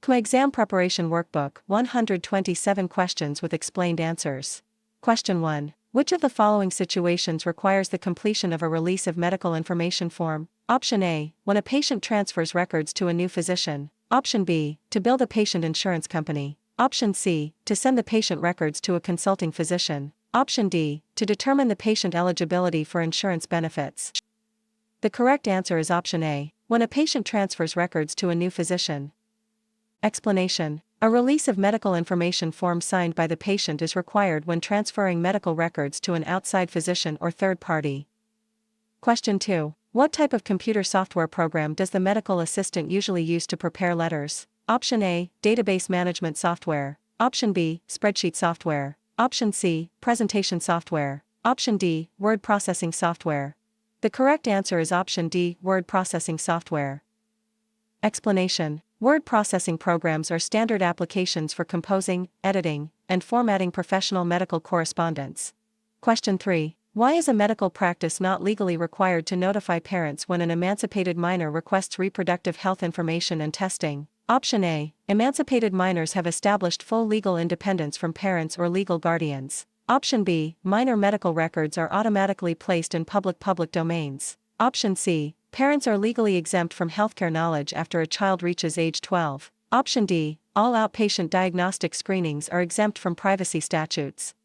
CCMA Exam Preparation Workbook, 127 questions with explained answers. Question 1. Which of the following situations requires the completion of a release of medical information form? Option A. When a patient transfers records to a new physician. Option B. To bill the patient insurance company. Option C. To send the patient records to a consulting physician. Option D. To determine the patient eligibility for insurance benefits. The correct answer is option A. When a patient transfers records to a new physician. Explanation. A release of medical information form signed by the patient is required when transferring medical records to an outside physician or third party. Question 2. What type of computer software program does the medical assistant usually use to prepare letters? Option A. Database management software. Option B. Spreadsheet software. Option C. Presentation software. Option D. Word processing software. The correct answer is option D. Word processing software. Explanation. Word processing programs are standard applications for composing, editing, and formatting professional medical correspondence. Question 3. Why is a medical practice not legally required to notify parents when an emancipated minor requests reproductive health information and testing? Option A. Emancipated minors have established full legal independence from parents or legal guardians. Option B. Minor medical records are automatically placed in public domains. Option C. Parents are legally exempt from healthcare knowledge after a child reaches age 12. Option D. All outpatient diagnostic screenings are exempt from privacy statutes.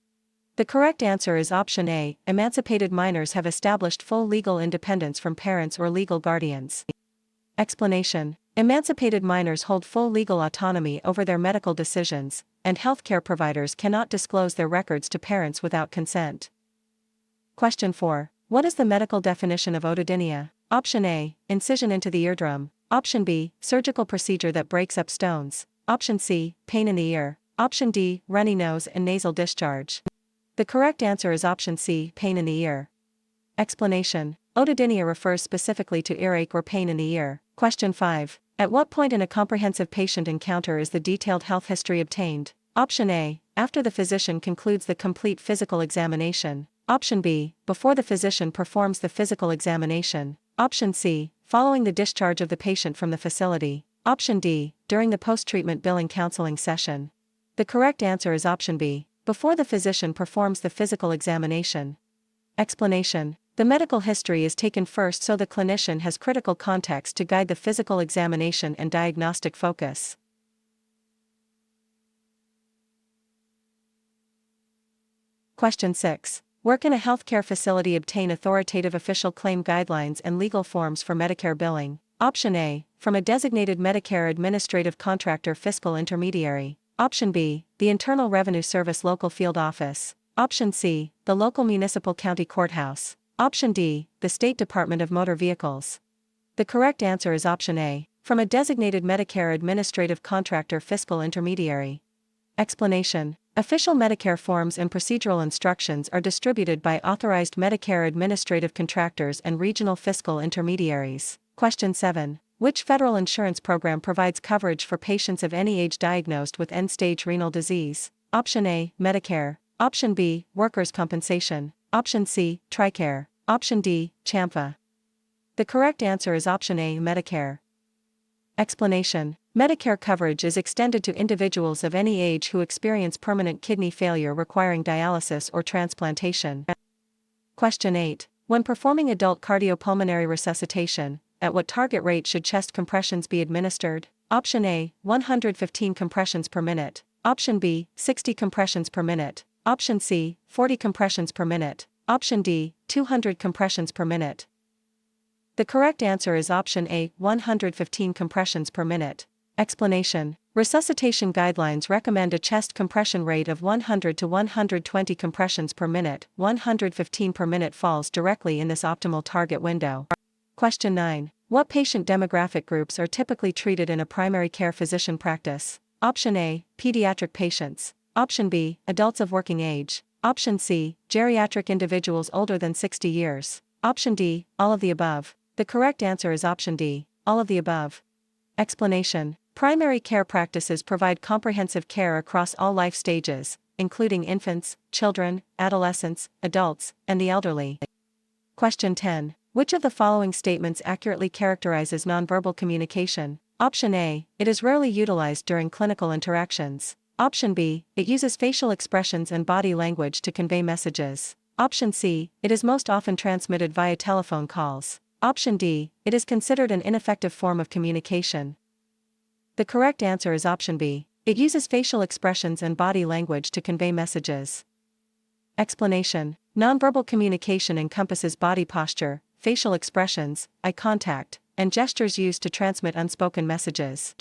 The correct answer is option A. Emancipated minors have established full legal independence from parents or legal guardians. Explanation. Emancipated minors hold full legal autonomy over their medical decisions, and healthcare providers cannot disclose their records to parents without consent. Question 4. What is the medical definition of otodynia? Option A. Incision into the eardrum. Option B. Surgical procedure that breaks up stones. Option C. Pain in the ear. Option D. Runny nose and nasal discharge. The correct answer is option C. Pain in the ear. Explanation. Otodynia refers specifically to earache or pain in the ear. Question 5. At what point in a comprehensive patient encounter is the detailed health history obtained? Option A. After the physician concludes the complete physical examination. Option B. Before the physician performs the physical examination. Option C. Following the discharge of the patient from the facility. Option D. During the post-treatment billing counseling session. The correct answer is option B. Before the physician performs the physical examination. Explanation. The medical history is taken first so the clinician has critical context to guide the physical examination and diagnostic focus. Question 6. Where can a healthcare facility obtain authoritative official claim guidelines and legal forms for Medicare billing? Option A. From a designated Medicare administrative contractor fiscal intermediary. Option B. The Internal Revenue Service local field office. Option C. The local municipal county courthouse. Option D. The State Department of Motor Vehicles. The correct answer is option A. From a designated Medicare administrative contractor fiscal intermediary. Explanation. Official Medicare forms and procedural instructions are distributed by authorized Medicare administrative contractors and regional fiscal intermediaries. Question 7. Which federal insurance program provides coverage for patients of any age diagnosed with end-stage renal disease? Option A. Medicare. Option B. Workers' compensation. Option C. TRICARE. Option D. CHAMPA. The correct answer is option A. Medicare. Explanation. Medicare coverage is extended to individuals of any age who experience permanent kidney failure requiring dialysis or transplantation. Question 8. When performing adult cardiopulmonary resuscitation, at what target rate should chest compressions be administered? Option A. 115 compressions per minute. Option B. 60 compressions per minute. Option C. 40 compressions per minute. Option D. 200 compressions per minute. The correct answer is option A. 115 compressions per minute. Explanation. Resuscitation guidelines recommend a chest compression rate of 100 to 120 compressions per minute. 115 per minute falls directly in this optimal target window. Question 9. What patient demographic groups are typically treated in a primary care physician practice? Option A. Pediatric patients. Option B. Adults of working age. Option C. Geriatric individuals older than 60 years. Option D. All of the above. The correct answer is option D. All of the above. Explanation. Primary care practices provide comprehensive care across all life stages, including infants, children, adolescents, adults, and the elderly. Question 10. Which of the following statements accurately characterizes nonverbal communication? Option A, it is rarely utilized during clinical interactions. Option B, it uses facial expressions and body language to convey messages. Option C, it is most often transmitted via telephone calls. Option D, it is considered an ineffective form of communication. The correct answer is option B. It uses facial expressions and body language to convey messages. Explanation: nonverbal communication encompasses body posture, facial expressions, eye contact, and gestures used to transmit unspoken messages.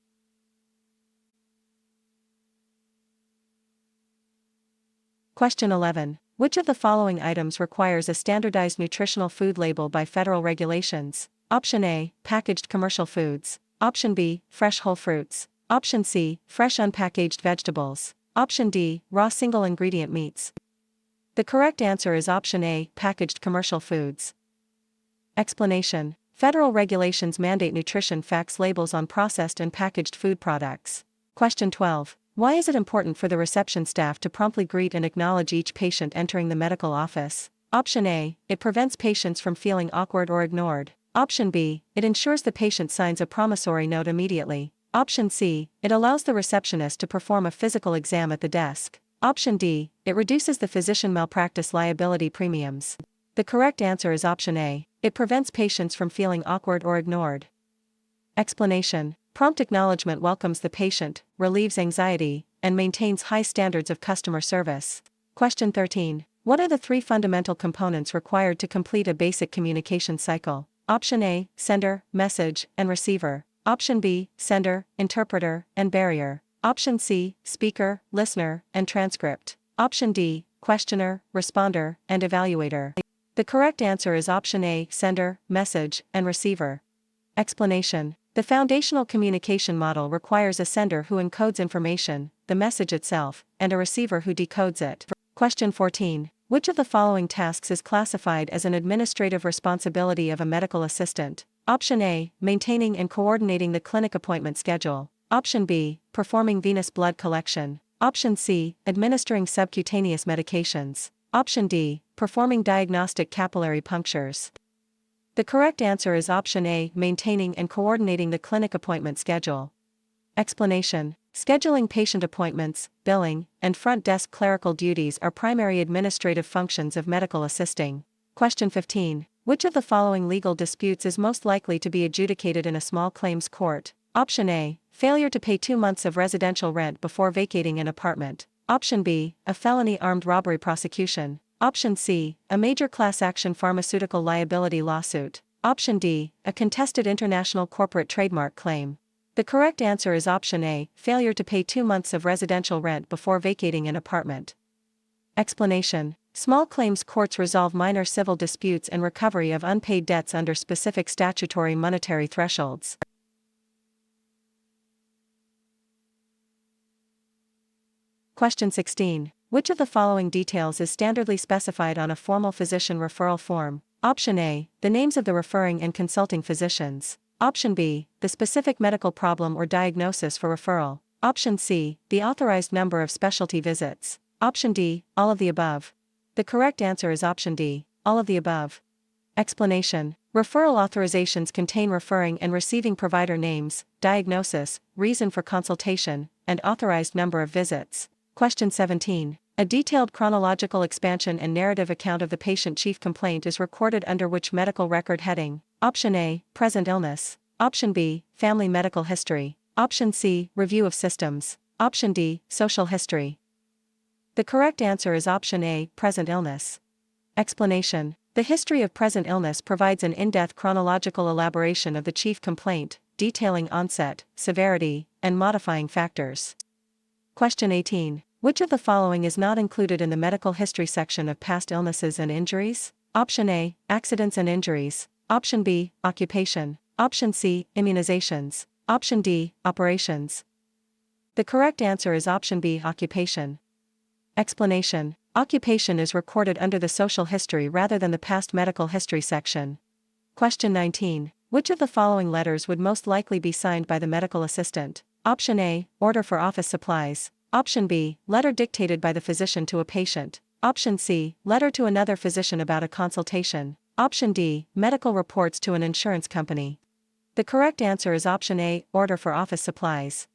Question 11. Which of the following items requires a standardized nutritional food label by federal regulations? Option A, packaged commercial foods. Option B, fresh whole fruits. Option C, fresh unpackaged vegetables. Option D, raw single ingredient meats. The correct answer is option A, packaged commercial foods. Explanation: federal regulations mandate nutrition facts labels on processed and packaged food products. Question 12. Why is it important for the reception staff to promptly greet and acknowledge each patient entering the medical office? Option A, it prevents patients from feeling awkward or ignored. Option B, it ensures the patient signs a promissory note immediately. Option C, it allows the receptionist to perform a physical exam at the desk. Option D, it reduces the physician malpractice liability premiums. The correct answer is option A, it prevents patients from feeling awkward or ignored. Explanation: prompt acknowledgement welcomes the patient, relieves anxiety, and maintains high standards of customer service. Question 13. What are the three fundamental components required to complete a basic communication cycle? Option A, sender, message, and receiver. Option B, sender, interpreter, and barrier. Option C, speaker, listener, and transcript. Option D, questioner, responder, and evaluator. The correct answer is option A, sender, message, and receiver. Explanation: the foundational communication model requires a sender who encodes information, the message itself, and a receiver who decodes it. Question 14. Which of the following tasks is classified as an administrative responsibility of a medical assistant? Option A, maintaining and coordinating the clinic appointment schedule. Option B, performing venous blood collection. Option C, administering subcutaneous medications. Option D, performing diagnostic capillary punctures. The correct answer is option A, maintaining and coordinating the clinic appointment schedule. Explanation: scheduling patient appointments, billing, and front desk clerical duties are primary administrative functions of medical assisting. Question 15. Which of the following legal disputes is most likely to be adjudicated in a small claims court? Option A, failure to pay 2 months of residential rent before vacating an apartment. Option B, a felony armed robbery prosecution. Option C, a major class action pharmaceutical liability lawsuit. Option D, a contested international corporate trademark claim. The correct answer is option A, failure to pay 2 months of residential rent before vacating an apartment. Explanation: small claims courts resolve minor civil disputes and recovery of unpaid debts under specific statutory monetary thresholds. Question 16. Which of the following details is standardly specified on a formal physician referral form? Option A, the names of the referring and consulting physicians. Option B, the specific medical problem or diagnosis for referral. Option C, the authorized number of specialty visits. Option D, all of the above. The correct answer is option D, all of the above. Explanation: referral authorizations contain referring and receiving provider names, diagnosis, reason for consultation, and authorized number of visits. Question 17. A detailed chronological expansion and narrative account of the patient chief complaint is recorded under which medical record heading? Option A, present illness. Option B, family medical history. Option C, review of systems. Option D, social history. The correct answer is option A, present illness. Explanation: the history of present illness provides an in-depth chronological elaboration of the chief complaint, detailing onset, severity, and modifying factors. Question 18. Which of the following is not included in the medical history section of past illnesses and injuries? Option A, accidents and injuries. Option B, occupation. Option C, immunizations. Option D, operations. The correct answer is option B, occupation. Explanation: occupation is recorded under the social history rather than the past medical history section. Question 19. Which of the following letters would most likely be signed by the medical assistant? Option A, order for office supplies. Option B, letter dictated by the physician to a patient. Option C, letter to another physician about a consultation. Option D, medical reports to an insurance company. The correct answer is option A, order for office supplies.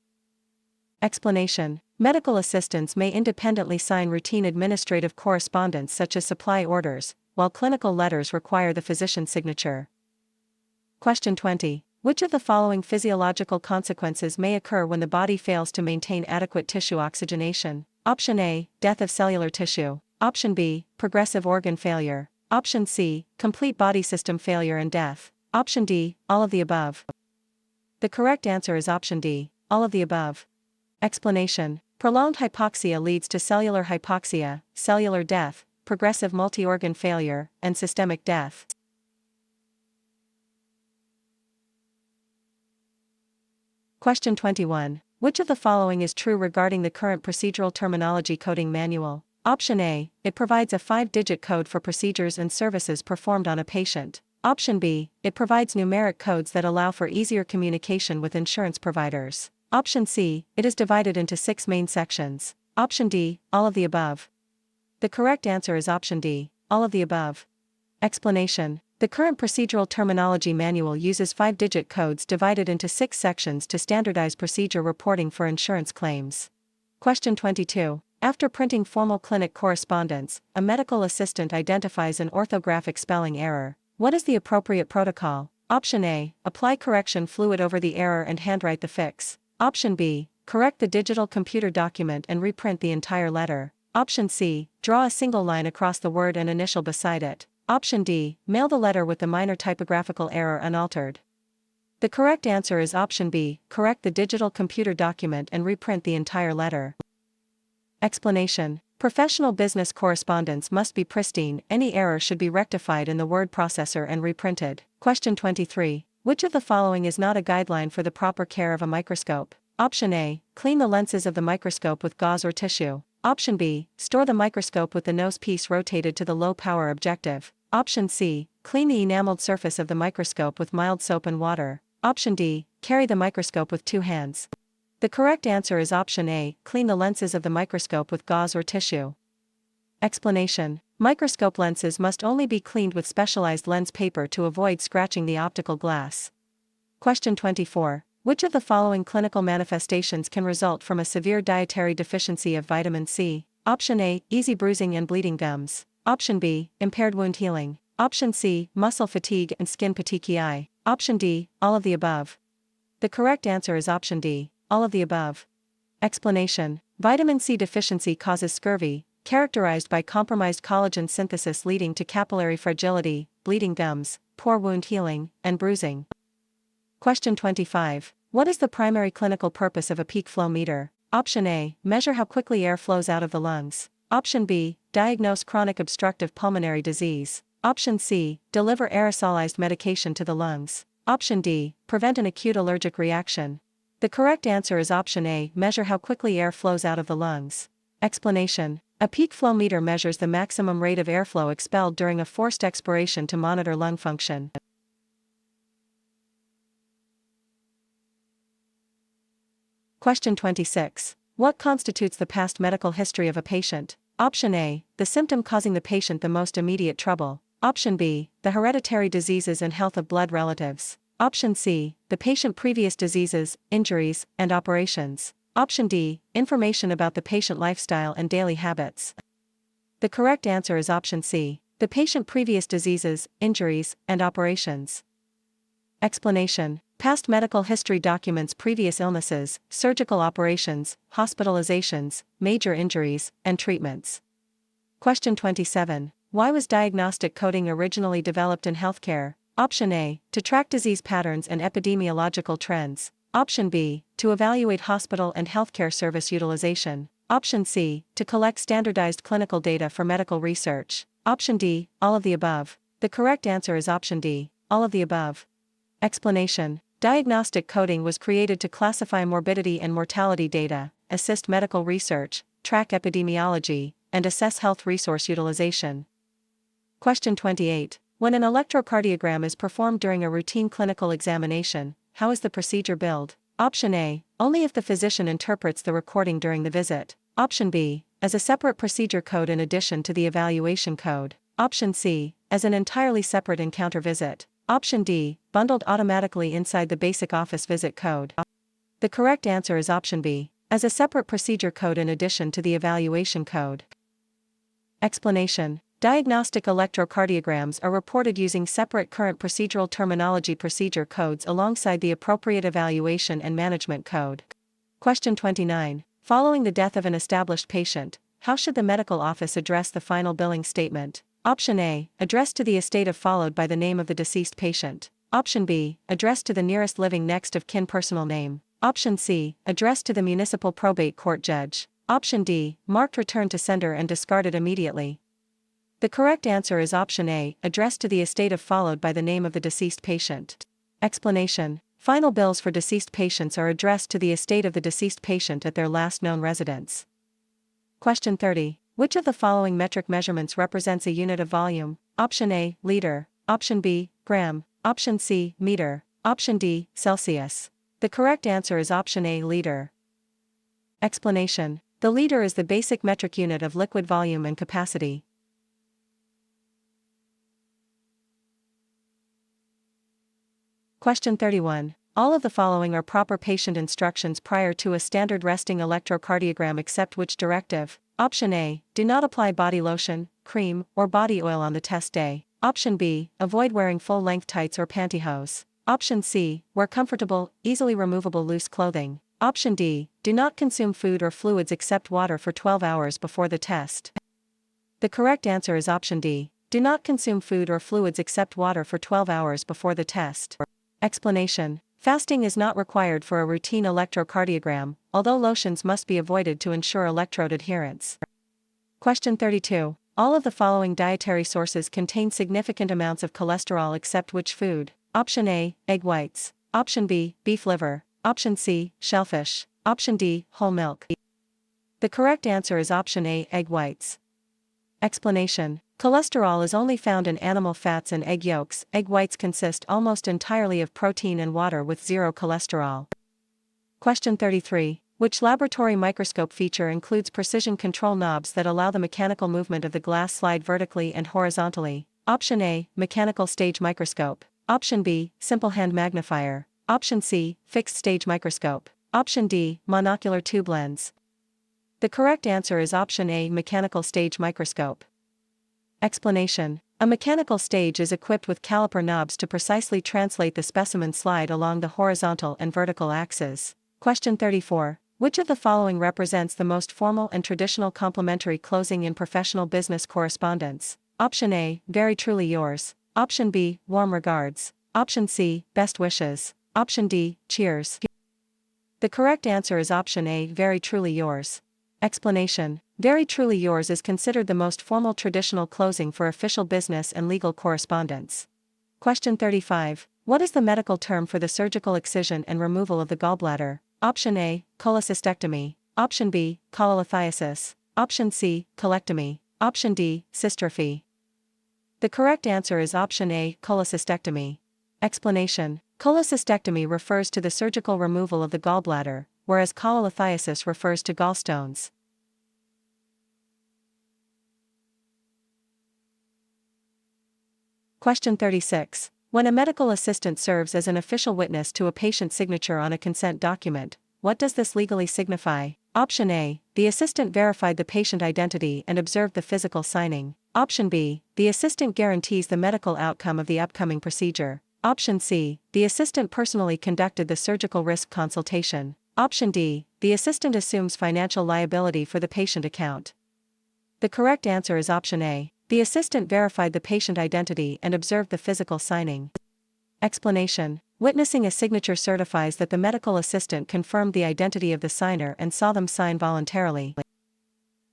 Explanation. Medical assistants may independently sign routine administrative correspondence such as supply orders, while clinical letters require the physician's signature. Question 20. Which of the following physiological consequences may occur when the body fails to maintain adequate tissue oxygenation? Option A, death of cellular tissue. Option B, progressive organ failure. Option C, complete body system failure and death. Option D, all of the above. The correct answer is option D, all of the above. Explanation. Prolonged hypoxia leads to cellular hypoxia, cellular death, progressive multi-organ failure, and systemic death. Question 21. Which of the following is true regarding the current procedural terminology coding manual? Option A, it provides a 5-digit code for procedures and services performed on a patient. Option B, it provides numeric codes that allow for easier communication with insurance providers. Option C, it is divided into 6 main sections. Option D, all of the above. The correct answer is option D, all of the above. Explanation. The current procedural terminology manual uses 5-digit codes divided into 6 sections to standardize procedure reporting for insurance claims. Question 22. After printing formal clinic correspondence, a medical assistant identifies an orthographic spelling error. What is the appropriate protocol? Option A, apply correction fluid over the error and handwrite the fix. Option B, correct the digital computer document and reprint the entire letter. Option C, draw a single line across the word and initial beside it. Option D, mail the letter with the minor typographical error unaltered. The correct answer is option B, correct the digital computer document and reprint the entire letter. Explanation. Professional business correspondence must be pristine, any error should be rectified in the word processor and reprinted. Question 23. Which of the following is not a guideline for the proper care of a microscope? Option A, clean the lenses of the microscope with gauze or tissue. Option B, store the microscope with the nose piece rotated to the low-power objective. Option C, clean the enameled surface of the microscope with mild soap and water. Option D, carry the microscope with 2 hands. The correct answer is option A, clean the lenses of the microscope with gauze or tissue. Explanation. Microscope lenses must only be cleaned with specialized lens paper to avoid scratching the optical glass. Question 24. Which of the following clinical manifestations can result from a severe dietary deficiency of vitamin C? Option A, easy bruising and bleeding gums. Option B, impaired wound healing. Option C, muscle fatigue and skin petechiae. Option D, all of the above. The correct answer is option D, all of the above. Explanation. Vitamin C deficiency causes scurvy, characterized by compromised collagen synthesis leading to capillary fragility, bleeding gums, poor wound healing, and bruising. Question 25. What is the primary clinical purpose of a peak flow meter? Option A, measure how quickly air flows out of the lungs. Option B, diagnose chronic obstructive pulmonary disease. Option C, deliver aerosolized medication to the lungs. Option D, prevent an acute allergic reaction. The correct answer is option A, measure how quickly air flows out of the lungs. Explanation. A peak flow meter measures the maximum rate of airflow expelled during a forced expiration to monitor lung function. Question 26. What constitutes the past medical history of a patient? Option A, the symptom causing the patient the most immediate trouble. Option B, the hereditary diseases and health of blood relatives. Option C, the patient previous diseases, injuries, and operations. Option D, information about the patient lifestyle and daily habits. The correct answer is option C, the patient previous diseases, injuries, and operations. Explanation. Past medical history documents previous illnesses, surgical operations, hospitalizations, major injuries, and treatments. Question 27. Why was diagnostic coding originally developed in healthcare? Option A, to track disease patterns and epidemiological trends. Option B, to evaluate hospital and healthcare service utilization. Option C, to collect standardized clinical data for medical research. Option D, all of the above. The correct answer is option D, all of the above. Explanation. Diagnostic coding was created to classify morbidity and mortality data, assist medical research, track epidemiology, and assess health resource utilization. Question 28. When an electrocardiogram is performed during a routine clinical examination, how is the procedure billed? Option A, only if the physician interprets the recording during the visit. Option B, as a separate procedure code in addition to the evaluation code. Option C, as an entirely separate encounter visit. Option D, bundled automatically inside the basic office visit code. The correct answer is option B, as a separate procedure code in addition to the evaluation code. Explanation. Diagnostic electrocardiograms are reported using separate current procedural terminology procedure codes alongside the appropriate evaluation and management code. Question 29. Following the death of an established patient, how should the medical office address the final billing statement? Option A, addressed to the estate of followed by the name of the deceased patient. Option B, addressed to the nearest living next of kin personal name. Option C, addressed to the municipal probate court judge. Option D, marked return to sender and discarded immediately. The correct answer is option A, addressed to the estate of followed by the name of the deceased patient. Explanation. Final bills for deceased patients are addressed to the estate of the deceased patient at their last known residence. Question 30. Which of the following metric measurements represents a unit of volume? Option A, liter. Option B, gram. Option C, meter. Option D, Celsius. The correct answer is option A, liter. Explanation. The liter is the basic metric unit of liquid volume and capacity. Question 31. All of the following are proper patient instructions prior to a standard resting electrocardiogram except which directive? Option A, do not apply body lotion, cream, or body oil on the test day. Option B, avoid wearing full-length tights or pantyhose. Option C, wear comfortable, easily removable loose clothing. Option D, do not consume food or fluids except water for 12 hours before the test. The correct answer is option D, do not consume food or fluids except water for 12 hours before the test. Explanation. Fasting is not required for a routine electrocardiogram, although lotions must be avoided to ensure electrode adherence. Question 32. All of the following dietary sources contain significant amounts of cholesterol except which food? Option A, egg whites. Option B, beef liver. Option C, shellfish. Option D, whole milk. The correct answer is option A, egg whites. Explanation. Cholesterol is only found in animal fats and egg yolks. Egg whites consist almost entirely of protein and water with zero cholesterol. Question 33. Which laboratory microscope feature includes precision control knobs that allow the mechanical movement of the glass slide vertically and horizontally? Option A, mechanical stage microscope. Option B, simple hand magnifier. Option C, fixed stage microscope. Option D, monocular tube lens. The correct answer is option A, mechanical stage microscope. Explanation. A mechanical stage is equipped with caliper knobs to precisely translate the specimen slide along the horizontal and vertical axes. Question 34. Which of the following represents the most formal and traditional complimentary closing in professional business correspondence? Option A, very truly yours. Option B, warm regards. Option C, best wishes. Option D, cheers. The correct answer is option A, very truly yours. Explanation. Very truly yours is considered the most formal traditional closing for official business and legal correspondence. Question 35. What is the medical term for the surgical excision and removal of the gallbladder? Option A, cholecystectomy. Option B, cholelithiasis. Option C, colectomy. Option D, cystrophy. The correct answer is option A, cholecystectomy. Explanation. Cholecystectomy refers to the surgical removal of the gallbladder, whereas cholelithiasis refers to gallstones. Question 36. When a medical assistant serves as an official witness to a patient's signature on a consent document, what does this legally signify? Option A, the assistant verified the patient identity and observed the physical signing. Option B, the assistant guarantees the medical outcome of the upcoming procedure. Option C, the assistant personally conducted the surgical risk consultation. Option D, the assistant assumes financial liability for the patient account. The correct answer is option A. The assistant verified the patient identity and observed the physical signing. Explanation. Witnessing a signature certifies that the medical assistant confirmed the identity of the signer and saw them sign voluntarily.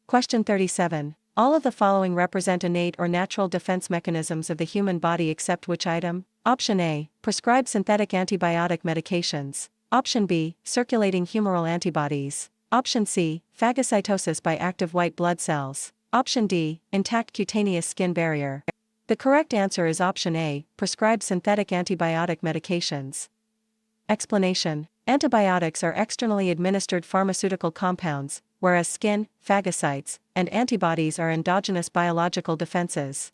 Question 37. All of the following represent innate or natural defense mechanisms of the human body except which item? Option A, prescribed synthetic antibiotic medications. Option B, circulating humoral antibodies. Option C, phagocytosis by active white blood cells. Option D, intact cutaneous skin barrier. The correct answer is option A, prescribed synthetic antibiotic medications. Explanation. Antibiotics are externally administered pharmaceutical compounds, whereas skin, phagocytes, and antibodies are endogenous biological defenses.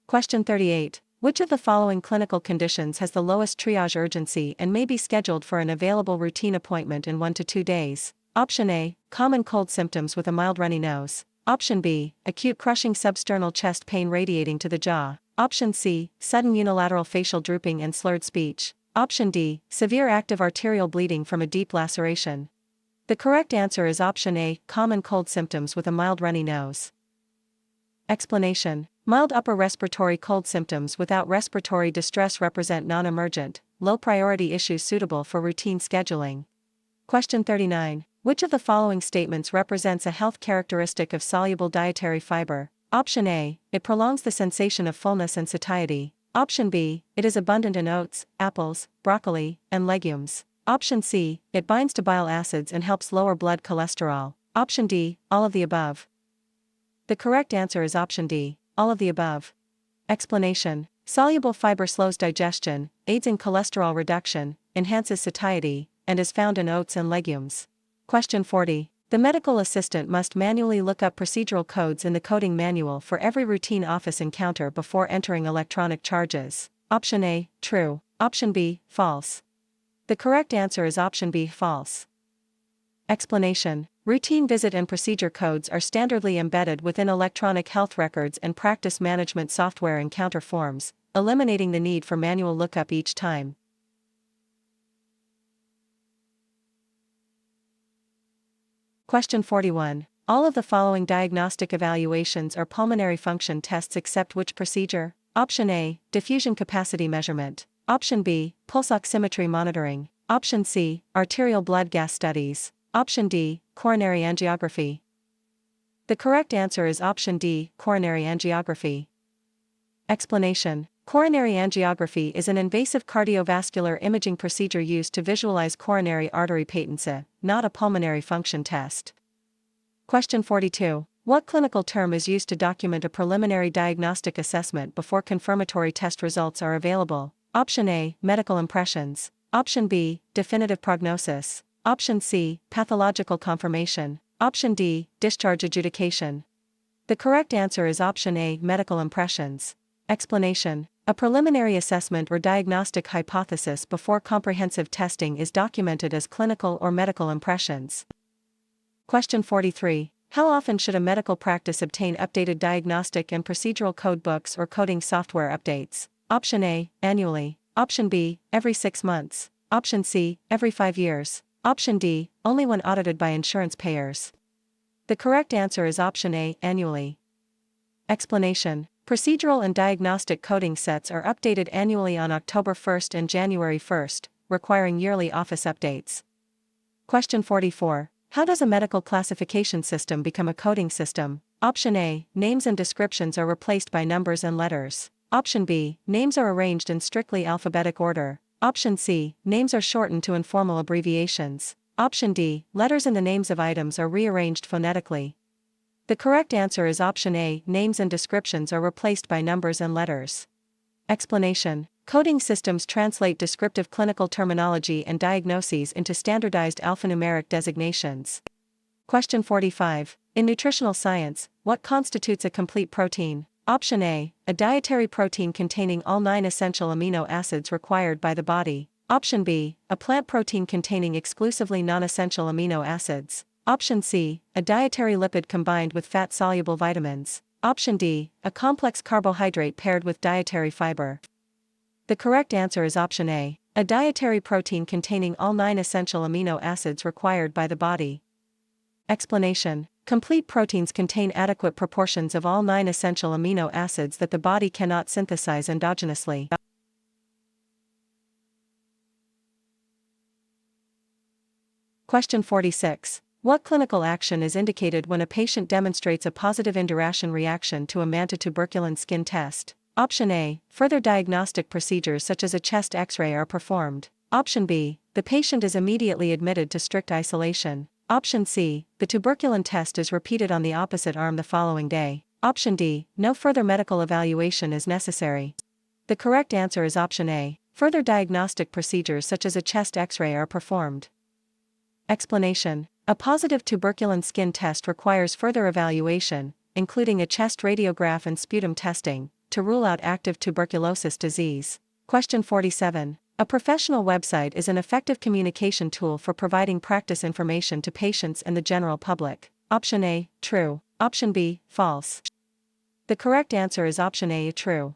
Question 38. Which of the following clinical conditions has the lowest triage urgency and may be scheduled for an available routine appointment in 1 to 2 days? Option A, common cold symptoms with a mild runny nose. Option B, acute crushing substernal chest pain radiating to the jaw. Option C, sudden unilateral facial drooping and slurred speech. Option D, severe active arterial bleeding from a deep laceration. The correct answer is option A, common cold symptoms with a mild runny nose. Explanation: mild upper respiratory cold symptoms without respiratory distress represent non-emergent, low-priority issues suitable for routine scheduling. Question 39. Which of the following statements represents a health characteristic of soluble dietary fiber? Option A, it prolongs the sensation of fullness and satiety. Option B, it is abundant in oats, apples, broccoli, and legumes. Option C, it binds to bile acids and helps lower blood cholesterol. Option D, all of the above. The correct answer is option D, all of the above. Explanation: soluble fiber slows digestion, aids in cholesterol reduction, enhances satiety, and is found in oats and legumes. Question 40. The medical assistant must manually look up procedural codes in the coding manual for every routine office encounter before entering electronic charges. Option A, true. Option B, false. The correct answer is option B, false. Explanation: routine visit and procedure codes are standardly embedded within electronic health records and practice management software encounter forms, eliminating the need for manual lookup each time. Question 41. All of the following diagnostic evaluations are pulmonary function tests except which procedure? Option A, diffusion capacity measurement. Option B, pulse oximetry monitoring. Option C, arterial blood gas studies. Option D, coronary angiography. The correct answer is option D, coronary angiography. Explanation: coronary angiography is an invasive cardiovascular imaging procedure used to visualize coronary artery patency, not a pulmonary function test. Question 42. What clinical term is used to document a preliminary diagnostic assessment before confirmatory test results are available? Option A, medical impressions. Option B, definitive prognosis. Option C, pathological confirmation. Option D, discharge adjudication. The correct answer is option A, medical impressions. Explanation: a preliminary assessment or diagnostic hypothesis before comprehensive testing is documented as clinical or medical impressions. Question 43. How often should a medical practice obtain updated diagnostic and procedural code books or coding software updates? Option A, annually. Option B, every 6 months. Option C, every 5 years. Option D, only when audited by insurance payers. The correct answer is option A, annually. Explanation: procedural and diagnostic coding sets are updated annually on October 1st and January 1st, requiring yearly office updates. Question 44. How does a medical classification system become a coding system? Option A, names and descriptions are replaced by numbers and letters. Option B, names are arranged in strictly alphabetic order. Option C, names are shortened to informal abbreviations. Option D, letters in the names of items are rearranged phonetically. The correct answer is option A, names and descriptions are replaced by numbers and letters. Explanation: coding systems translate descriptive clinical terminology and diagnoses into standardized alphanumeric designations. Question 45. In nutritional science, what constitutes a complete protein? Option A, a dietary protein containing all 9 essential amino acids required by the body. Option B, a plant protein containing exclusively non-essential amino acids. Option C, a dietary lipid combined with fat-soluble vitamins. Option D, a complex carbohydrate paired with dietary fiber. The correct answer is option A, a dietary protein containing all 9 essential amino acids required by the body. Explanation: complete proteins contain adequate proportions of all 9 essential amino acids that the body cannot synthesize endogenously. Question 46. What clinical action is indicated when a patient demonstrates a positive induration reaction to a manta-tuberculin skin test? Option A, further diagnostic procedures such as a chest X-ray are performed. Option B, the patient is immediately admitted to strict isolation. Option C, the tuberculin test is repeated on the opposite arm the following day. Option D, no further medical evaluation is necessary. The correct answer is option A, further diagnostic procedures such as a chest X-ray are performed. Explanation: a positive tuberculin skin test requires further evaluation, including a chest radiograph and sputum testing, to rule out active tuberculosis disease. Question 47. A professional website is an effective communication tool for providing practice information to patients and the general public. Option A, true. Option B, false. The correct answer is option A, true.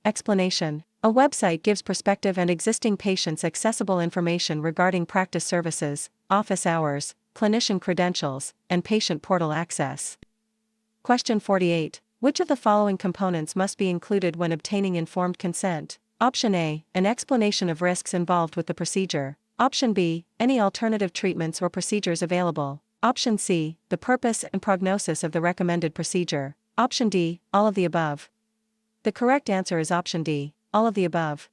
Explanation. A website gives prospective and existing patients accessible information regarding practice services, office hours, clinician credentials, and patient portal access. Question 48. Which of the following components must be included when obtaining informed consent? Option A, an explanation of risks involved with the procedure. Option B, any alternative treatments or procedures available. Option C, the purpose and prognosis of the recommended procedure. Option D, all of the above. The correct answer is option D, all of the above.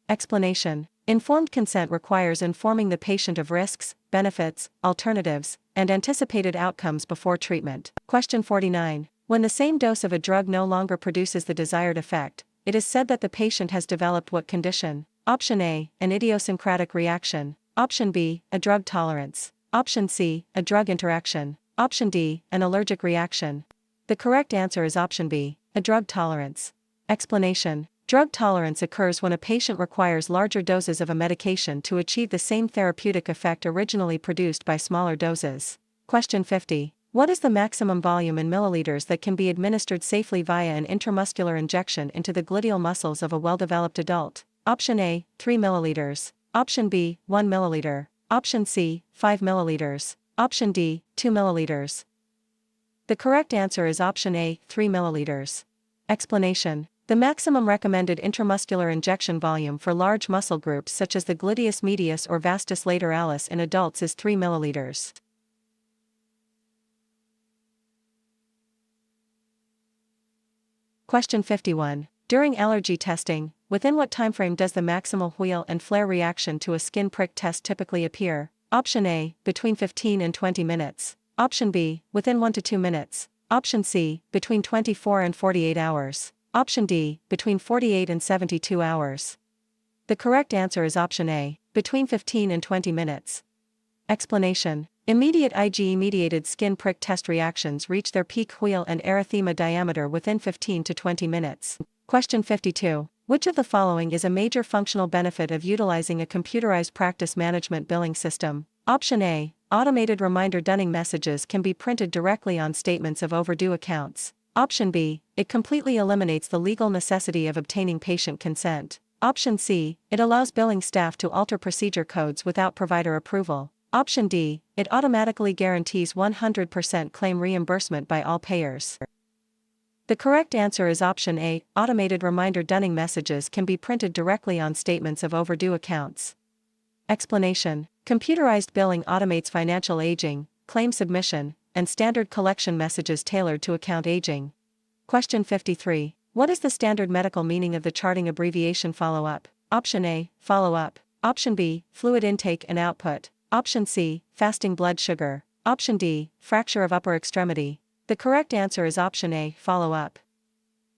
Explanation. Informed consent requires informing the patient of risks, benefits, alternatives, and anticipated outcomes before treatment. Question 49. When the same dose of a drug no longer produces the desired effect, it is said that the patient has developed what condition? Option A, an idiosyncratic reaction. Option B, a drug tolerance. Option C, a drug interaction. Option D, an allergic reaction. The correct answer is option B, a drug tolerance. Explanation. Drug tolerance occurs when a patient requires larger doses of a medication to achieve the same therapeutic effect originally produced by smaller doses. Question 50. What is the maximum volume in milliliters that can be administered safely via an intramuscular injection into the gluteal muscles of a well-developed adult? Option A, 3 milliliters. Option B, 1 milliliter. Option C, 5 milliliters. Option D, 2 milliliters. The correct answer is option A, 3 milliliters. Explanation. The maximum recommended intramuscular injection volume for large muscle groups such as the gluteus medius or vastus lateralis in adults is 3 milliliters. Question 51. During allergy testing, within what timeframe does the maximal wheal and flare reaction to a skin prick test typically appear? Option A, between 15 and 20 minutes. Option B, within 1 to 2 minutes. Option C, between 24 and 48 hours. Option D, between 48 and 72 hours. The correct answer is option A, between 15 and 20 minutes. Explanation. Immediate IgE-mediated skin prick test reactions reach their peak wheal and erythema diameter within 15 to 20 minutes. Question 52. Which of the following is a major functional benefit of utilizing a computerized practice management billing system? Option A. Automated reminder dunning messages can be printed directly on statements of overdue accounts. Option B. It completely eliminates the legal necessity of obtaining patient consent. Option C. It allows billing staff to alter procedure codes without provider approval. Option D. It automatically guarantees 100% claim reimbursement by all payers. The correct answer is option A. Automated reminder dunning messages can be printed directly on statements of overdue accounts. Explanation. Computerized billing automates financial aging, claim submission, and standard collection messages tailored to account aging. Question 53. What is the standard medical meaning of the charting abbreviation follow-up? Option A, follow-up. Option B, fluid intake and output. Option C, fasting blood sugar. Option D, fracture of upper extremity. The correct answer is option A, follow-up.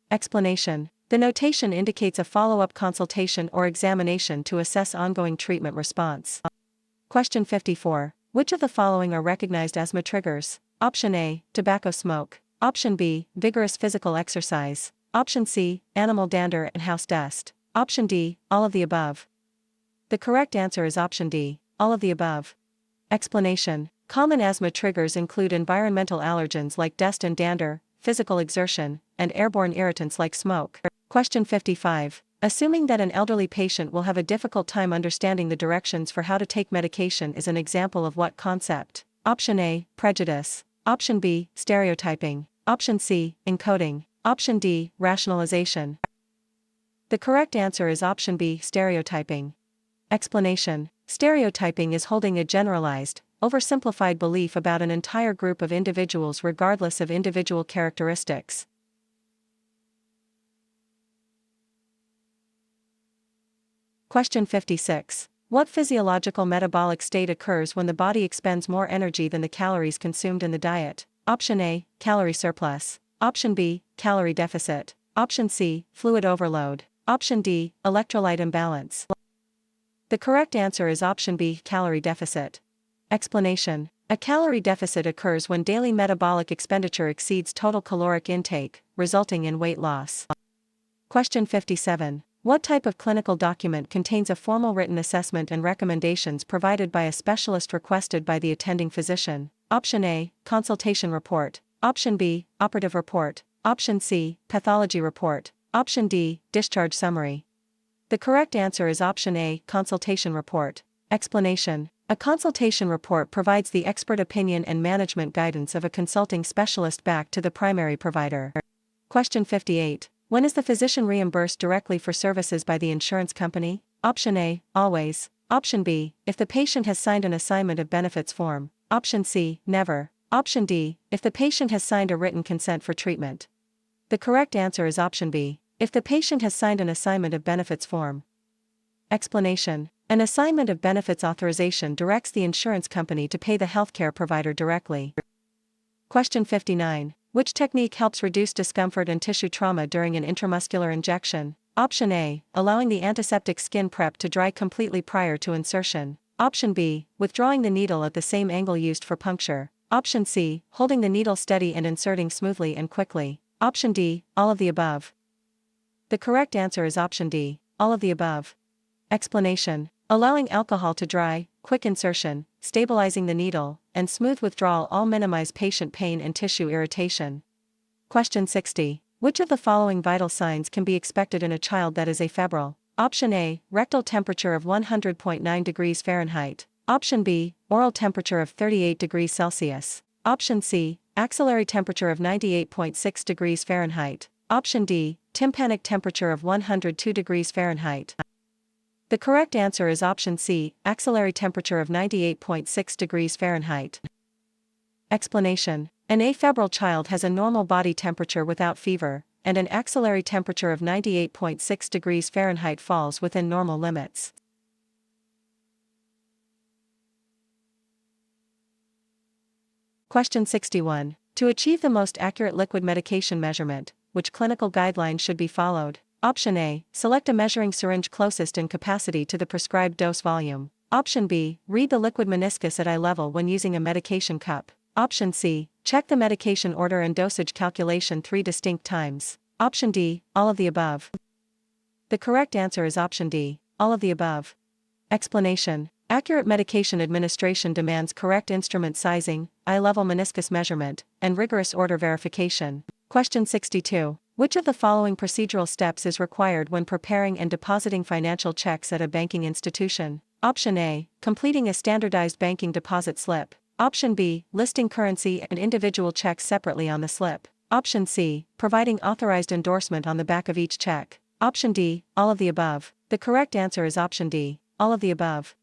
Explanation. The notation indicates a follow-up consultation or examination to assess ongoing treatment response. Question 54. Which of the following are recognized asthma triggers? Option A, tobacco smoke. Option B, vigorous physical exercise. Option C, animal dander and house dust. Option D, all of the above. The correct answer is option D, all of the above. Explanation. Common asthma triggers include environmental allergens like dust and dander, physical exertion, and airborne irritants like smoke. Question 55. Assuming that an elderly patient will have a difficult time understanding the directions for how to take medication is an example of what concept? Option A, prejudice. Option B, stereotyping. Option C, encoding. Option D, rationalization. The correct answer is option B, stereotyping. Explanation. Stereotyping is holding a generalized, oversimplified belief about an entire group of individuals regardless of individual characteristics. Question 56. What physiological metabolic state occurs when the body expends more energy than the calories consumed in the diet? Option A, calorie surplus. Option B, calorie deficit. Option C, fluid overload. Option D, electrolyte imbalance. The correct answer is option B, calorie deficit. Explanation. A calorie deficit occurs when daily metabolic expenditure exceeds total caloric intake, resulting in weight loss. Question 57. What type of clinical document contains a formal written assessment and recommendations provided by a specialist requested by the attending physician? Option A, consultation report. Option B, operative report. Option C, pathology report. Option D, discharge summary. The correct answer is option A, consultation report. Explanation. A consultation report provides the expert opinion and management guidance of a consulting specialist back to the primary provider. Question 58. When is the physician reimbursed directly for services by the insurance company? Option A, always. Option B, if the patient has signed an assignment of benefits form. Option C, never. Option D, if the patient has signed a written consent for treatment. The correct answer is option B, if the patient has signed an assignment of benefits form. Explanation. An assignment of benefits authorization directs the insurance company to pay the healthcare provider directly. Question 59. Which technique helps reduce discomfort and tissue trauma during an intramuscular injection? Option A, allowing the antiseptic skin prep to dry completely prior to insertion. Option B, withdrawing the needle at the same angle used for puncture. Option C, holding the needle steady and inserting smoothly and quickly. Option D, all of the above. The correct answer is option D, all of the above. Explanation. Allowing alcohol to dry, quick insertion, stabilizing the needle, and smooth withdrawal all minimize patient pain and tissue irritation. Question 60. Which of the following vital signs can be expected in a child that is afebrile? Option A, rectal temperature of 100.9 degrees Fahrenheit. Option B, oral temperature of 38 degrees Celsius. Option C, axillary temperature of 98.6 degrees Fahrenheit. Option D, tympanic temperature of 102 degrees Fahrenheit. The correct answer is option C, axillary temperature of 98.6 degrees Fahrenheit. Explanation. An afebrile child has a normal body temperature without fever, and an axillary temperature of 98.6 degrees Fahrenheit falls within normal limits. Question 61. To achieve the most accurate liquid medication measurement, which clinical guidelines should be followed? Option A, select a measuring syringe closest in capacity to the prescribed dose volume. Option B, read the liquid meniscus at eye level when using a medication cup. Option C, check the medication order and dosage calculation 3 distinct times. Option D, all of the above. The correct answer is option D, all of the above. Explanation. Accurate medication administration demands correct instrument sizing, eye-level meniscus measurement, and rigorous order verification. Question 62. Which of the following procedural steps is required when preparing and depositing financial checks at a banking institution? Option A, completing a standardized banking deposit slip. Option B, listing currency and individual checks separately on the slip. Option C, providing authorized endorsement on the back of each check. Option D, all of the above. The correct answer is option D, all of the above.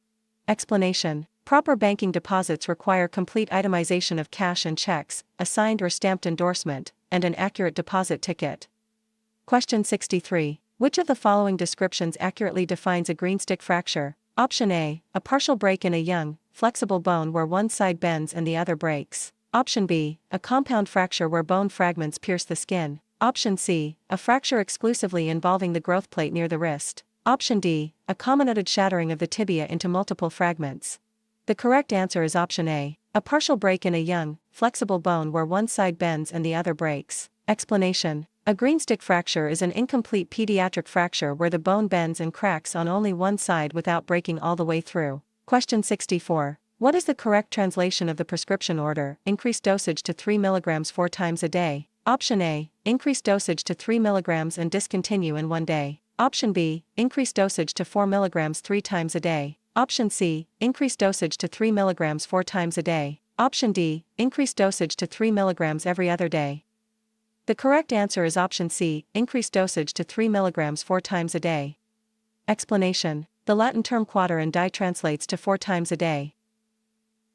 Explanation. Proper banking deposits require complete itemization of cash and checks, a signed or stamped endorsement, and an accurate deposit ticket. Question 63. Which of the following descriptions accurately defines a green stick fracture? Option A, a partial break in a young, flexible bone where one side bends and the other breaks. Option B, a compound fracture where bone fragments pierce the skin. Option C, a fracture exclusively involving the growth plate near the wrist. Option D, a comminuted shattering of the tibia into multiple fragments. The correct answer is option A, a partial break in a young, flexible bone where one side bends and the other breaks. Explanation. A green stick fracture is an incomplete pediatric fracture where the bone bends and cracks on only one side without breaking all the way through. Question 64. What is the correct translation of the prescription order? Increase dosage to 3 mg 4 times a day. Option A, increase dosage to 3 mg and discontinue in 1 day. Option B, increase dosage to 4 mg 3 times a day. Option C, increase dosage to 3 mg 4 times a day. Option D, increase dosage to 3 mg every other day. The correct answer is option C, increase dosage to 3 mg 4 times a day. Explanation. The Latin term quater in die translates to 4 times a day.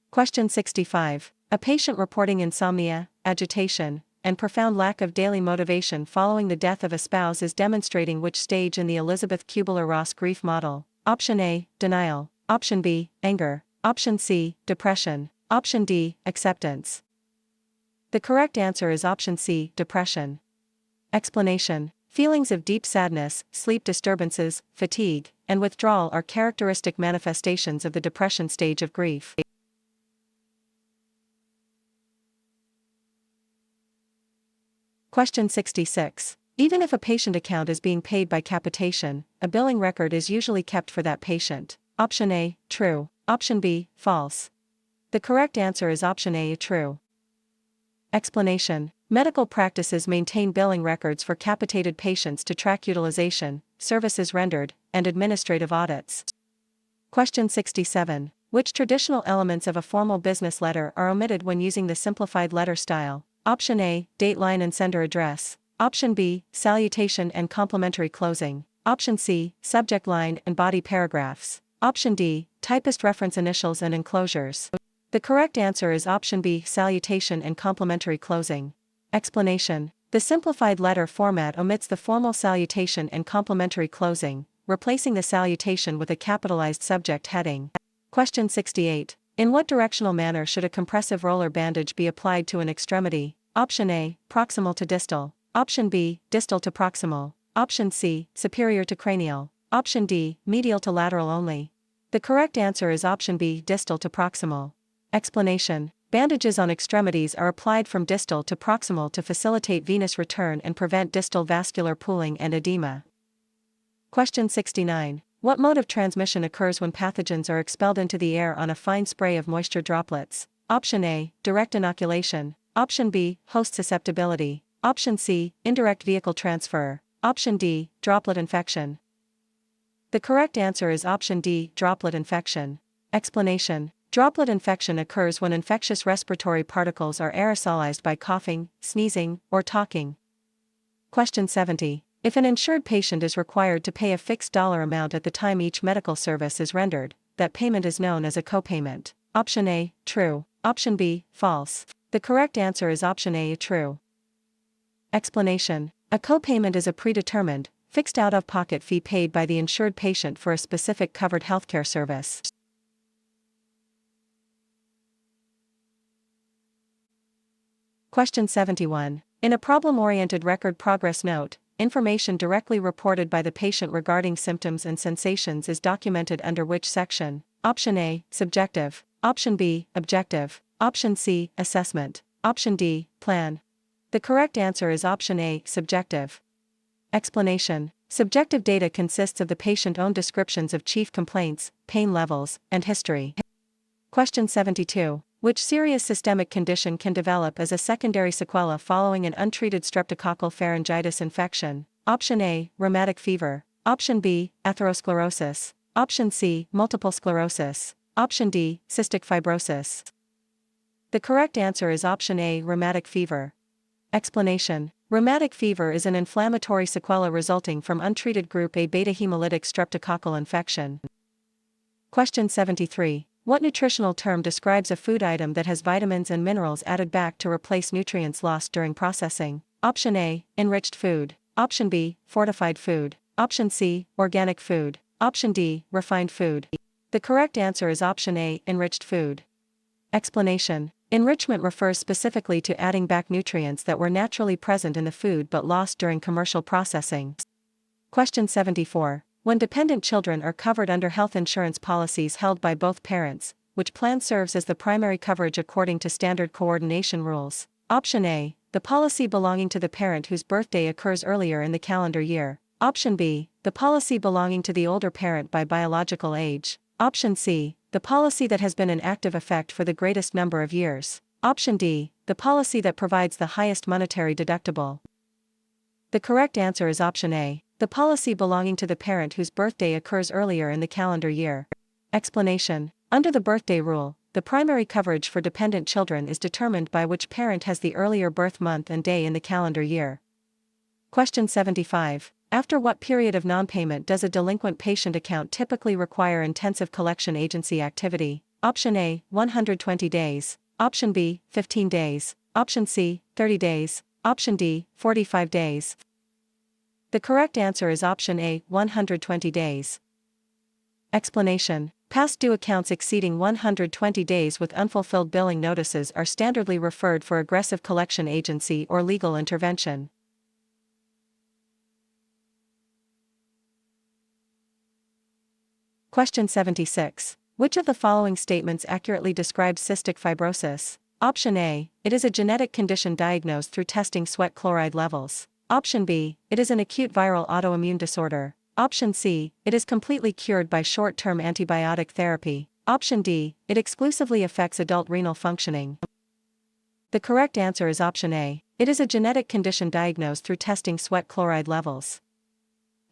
Question 65. A patient reporting insomnia, agitation, and profound lack of daily motivation following the death of a spouse is demonstrating which stage in the Elizabeth Kubler-Ross grief model? Option A, denial. Option B, anger. Option C, depression. Option D, acceptance. The correct answer is option C, depression. Explanation. Feelings of deep sadness, sleep disturbances, fatigue, and withdrawal are characteristic manifestations of the depression stage of grief. Question 66. Even if a patient account is being paid by capitation, a billing record is usually kept for that patient. Option A, true. Option B, false. The correct answer is option A, true. Explanation. Medical practices maintain billing records for capitated patients to track utilization, services rendered, and administrative audits. Question 67. Which traditional elements of a formal business letter are omitted when using the simplified letter style? Option A, date line and sender address. Option B, salutation and complimentary closing. Option C, subject line and body paragraphs. Option D, typist reference initials and enclosures. The correct answer is option B, salutation and complimentary closing. Explanation. The simplified letter format omits the formal salutation and complimentary closing, replacing the salutation with a capitalized subject heading. Question 68. In what directional manner should a compressive roller bandage be applied to an extremity? Option A, proximal to distal. Option B, distal to proximal. Option C, superior to cranial. Option D, medial to lateral only. The correct answer is option B, distal to proximal. Explanation. Bandages on extremities are applied from distal to proximal to facilitate venous return and prevent distal vascular pooling and edema. Question 69. What mode of transmission occurs when pathogens are expelled into the air on a fine spray of moisture droplets? Option A, direct inoculation. Option B, host susceptibility. Option C, indirect vehicle transfer. Option D, droplet infection. The correct answer is option D, droplet infection. Explanation. Droplet infection occurs when infectious respiratory particles are aerosolized by coughing, sneezing, or talking. Question 70. If an insured patient is required to pay a fixed dollar amount at the time each medical service is rendered, that payment is known as a copayment. Option A, true. Option B, false. The correct answer is option A, true. Explanation. A copayment is a predetermined, fixed out-of-pocket fee paid by the insured patient for a specific covered healthcare service. Question 71. In a problem-oriented record progress note, information directly reported by the patient regarding symptoms and sensations is documented under which section? Option A, subjective. Option B, objective. Option C, assessment. Option D, plan. The correct answer is option A, subjective. Explanation. Subjective data consists of the patient's own descriptions of chief complaints, pain levels, and history. Question 72. Which serious systemic condition can develop as a secondary sequela following an untreated streptococcal pharyngitis infection? Option A, rheumatic fever. Option B, atherosclerosis. Option C, multiple sclerosis. Option D, cystic fibrosis. The correct answer is option A, rheumatic fever. Explanation. Rheumatic fever is an inflammatory sequela resulting from untreated group A beta hemolytic streptococcal infection. Question 73. What nutritional term describes a food item that has vitamins and minerals added back to replace nutrients lost during processing? Option A, enriched food. Option B, fortified food. Option C, organic food. Option D, refined food. The correct answer is option A, enriched food. Explanation. Enrichment refers specifically to adding back nutrients that were naturally present in the food but lost during commercial processing. Question 74. When dependent children are covered under health insurance policies held by both parents, which plan serves as the primary coverage according to standard coordination rules? Option A, the policy belonging to the parent whose birthday occurs earlier in the calendar year. Option B, the policy belonging to the older parent by biological age. Option C, the policy that has been in active effect for the greatest number of years. Option D, the policy that provides the highest monetary deductible. The correct answer is option A, the policy belonging to the parent whose birthday occurs earlier in the calendar year. Explanation. Under the birthday rule, the primary coverage for dependent children is determined by which parent has the earlier birth month and day in the calendar year. Question 75. After what period of non-payment does a delinquent patient account typically require intensive collection agency activity? Option A, 120 days. Option B, 15 days. Option C, 30 days. Option D, 45 days. The correct answer is option A, 120 days. Explanation. Past due accounts exceeding 120 days with unfulfilled billing notices are standardly referred for aggressive collection agency or legal intervention. Question 76. Which of the following statements accurately describes cystic fibrosis? Option A, it is a genetic condition diagnosed through testing sweat chloride levels. Option B, it is an acute viral autoimmune disorder. Option C, it is completely cured by short-term antibiotic therapy. Option D, it exclusively affects adult renal functioning. The correct answer is option A. It is a genetic condition diagnosed through testing sweat chloride levels.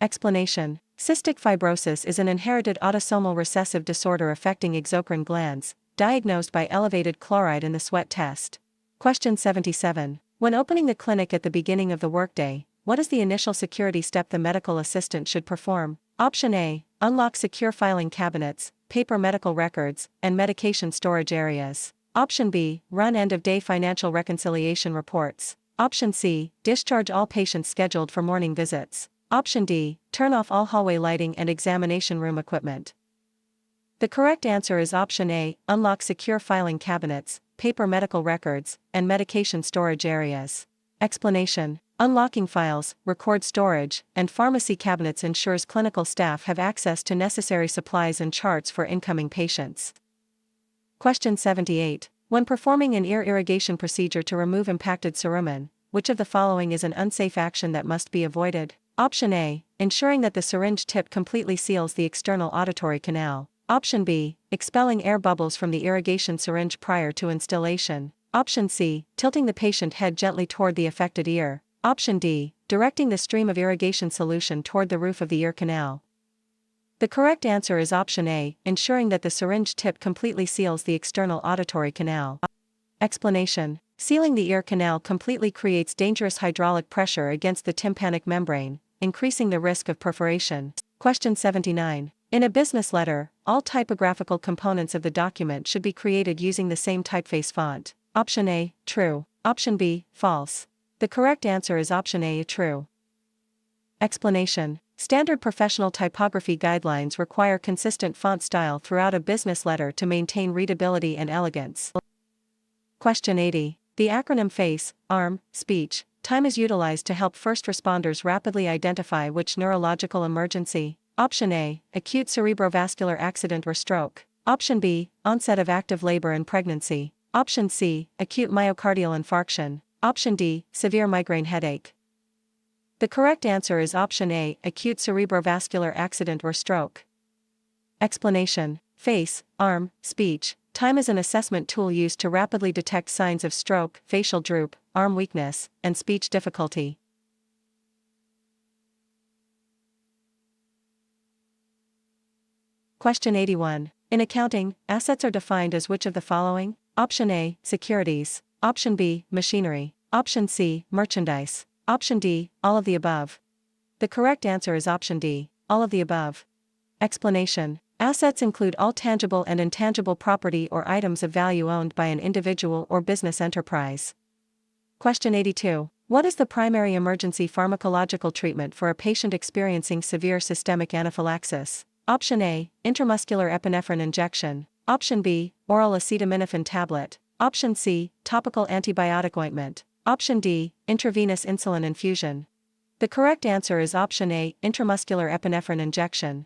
Explanation. Cystic fibrosis is an inherited autosomal recessive disorder affecting exocrine glands, diagnosed by elevated chloride in the sweat test. Question 77. When opening the clinic at the beginning of the workday, what is the initial security step the medical assistant should perform? Option A. Unlock secure filing cabinets, paper medical records, and medication storage areas. Option B. Run end-of-day financial reconciliation reports. Option C. Discharge all patients scheduled for morning visits. Option D. Turn off all hallway lighting and examination room equipment. The correct answer is option A. Unlock secure filing cabinets, paper medical records, and medication storage areas. Explanation. Unlocking files, record storage, and pharmacy cabinets ensures clinical staff have access to necessary supplies and charts for incoming patients. Question 78. When performing an ear irrigation procedure to remove impacted cerumen, which of the following is an unsafe action that must be avoided? Option A. Ensuring that the syringe tip completely seals the external auditory canal. Option B. Expelling air bubbles from the irrigation syringe prior to instillation. Option C. Tilting the patient head gently toward the affected ear. Option D. Directing the stream of irrigation solution toward the roof of the ear canal. The correct answer is option A. Ensuring that the syringe tip completely seals the external auditory canal. Explanation. Sealing the ear canal completely creates dangerous hydraulic pressure against the tympanic membrane, increasing the risk of perforation. Question 79. In a business letter, all typographical components of the document should be created using the same typeface font. Option A, true. Option B, false. The correct answer is option A, true. Explanation. Standard professional typography guidelines require consistent font style throughout a business letter to maintain readability and elegance. Question 80. The acronym FACE, ARM, Speech, Time is utilized to help first responders rapidly identify which neurological emergency. Option A, acute cerebrovascular accident or stroke. Option B, onset of active labor and pregnancy. Option C, acute myocardial infarction. Option D, severe migraine headache. The correct answer is option A, acute cerebrovascular accident or stroke. Explanation. FACE, ARM, Speech, Time is an assessment tool used to rapidly detect signs of stroke, facial droop, arm weakness, and speech difficulty. Question 81. In accounting, assets are defined as which of the following? Option A, securities. Option B, machinery. Option C, merchandise. Option D, all of the above. The correct answer is option D, all of the above. Explanation. Assets include all tangible and intangible property or items of value owned by an individual or business enterprise. Question 82. What is the primary emergency pharmacological treatment for a patient experiencing severe systemic anaphylaxis? Option A, intramuscular epinephrine injection. Option B, oral acetaminophen tablet. Option C, topical antibiotic ointment. Option D, intravenous insulin infusion. The correct answer is option A, intramuscular epinephrine injection.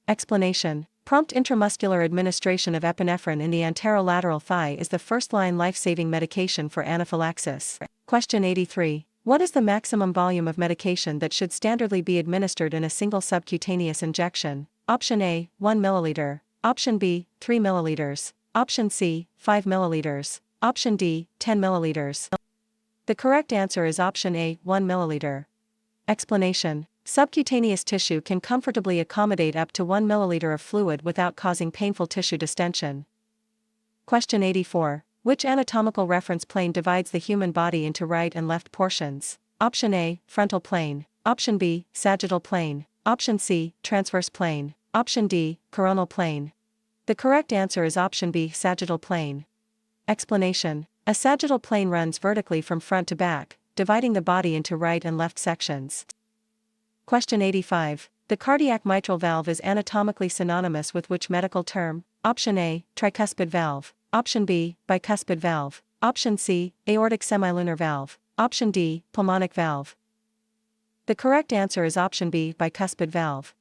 Explanation. Prompt intramuscular administration of epinephrine in the anterolateral thigh is the first-line life-saving medication for anaphylaxis. Question 83. What is the maximum volume of medication that should standardly be administered in a single subcutaneous injection? Option A, 1 milliliter. Option B, 3 milliliters. Option C, 5 milliliters. Option D, 10 milliliters. The correct answer is option A, 1 milliliter. Explanation. Subcutaneous tissue can comfortably accommodate up to 1 milliliter of fluid without causing painful tissue distension. Question 84. Which anatomical reference plane divides the human body into right and left portions? Option A, frontal plane. Option B, sagittal plane. Option C, transverse plane. Option D, coronal plane. The correct answer is option B, sagittal plane. Explanation. A sagittal plane runs vertically from front to back, dividing the body into right and left sections. Question 85. The cardiac mitral valve is anatomically synonymous with which medical term? Option A, tricuspid valve. Option B, bicuspid valve. Option C, aortic semilunar valve. Option D, pulmonic valve. The correct answer is option B, bicuspid valve.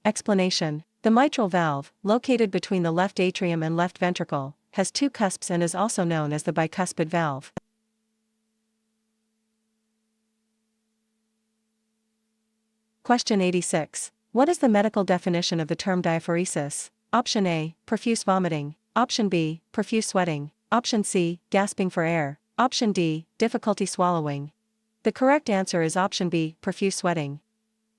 Explanation. The mitral valve, located between the left atrium and left ventricle, has two cusps and is also known as the bicuspid valve. Question 86. What is the medical definition of the term diaphoresis? Option A, profuse vomiting. Option B, profuse sweating. Option C, gasping for air. Option D, difficulty swallowing. The correct answer is option B, profuse sweating.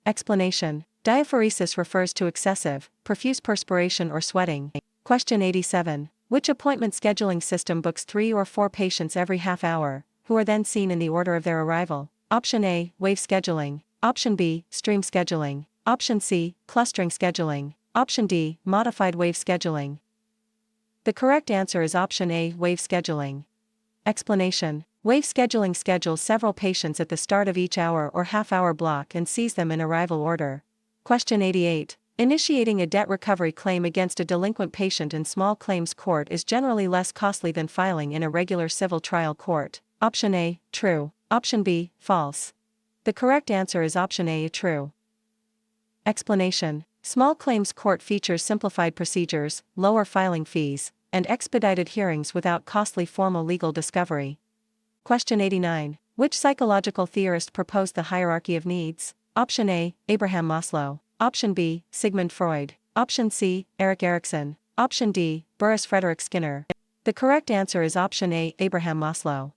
Explanation. Diaphoresis refers to excessive, profuse perspiration or sweating. Question 87. Which appointment scheduling system books 3 or 4 patients every half hour, who are then seen in the order of their arrival? Option A, wave scheduling. Option B, stream scheduling. Option C, clustering scheduling. Option D, modified wave scheduling. The correct answer is option A, wave scheduling. Explanation. Wave scheduling schedules several patients at the start of each hour or half-hour block and sees them in arrival order. Question 88. Initiating a debt recovery claim against a delinquent patient in small claims court is generally less costly than filing in a regular civil trial court. Option A, true. Option B, false. The correct answer is option A, true. Explanation. Small claims court features simplified procedures, lower filing fees, and expedited hearings without costly formal legal discovery. Question 89. Which psychological theorist proposed the hierarchy of needs? Option A, Abraham Maslow. Option B, Sigmund Freud. Option C, Erik Erikson. Option D, Boris Frederick Skinner. The correct answer is option A, Abraham Maslow.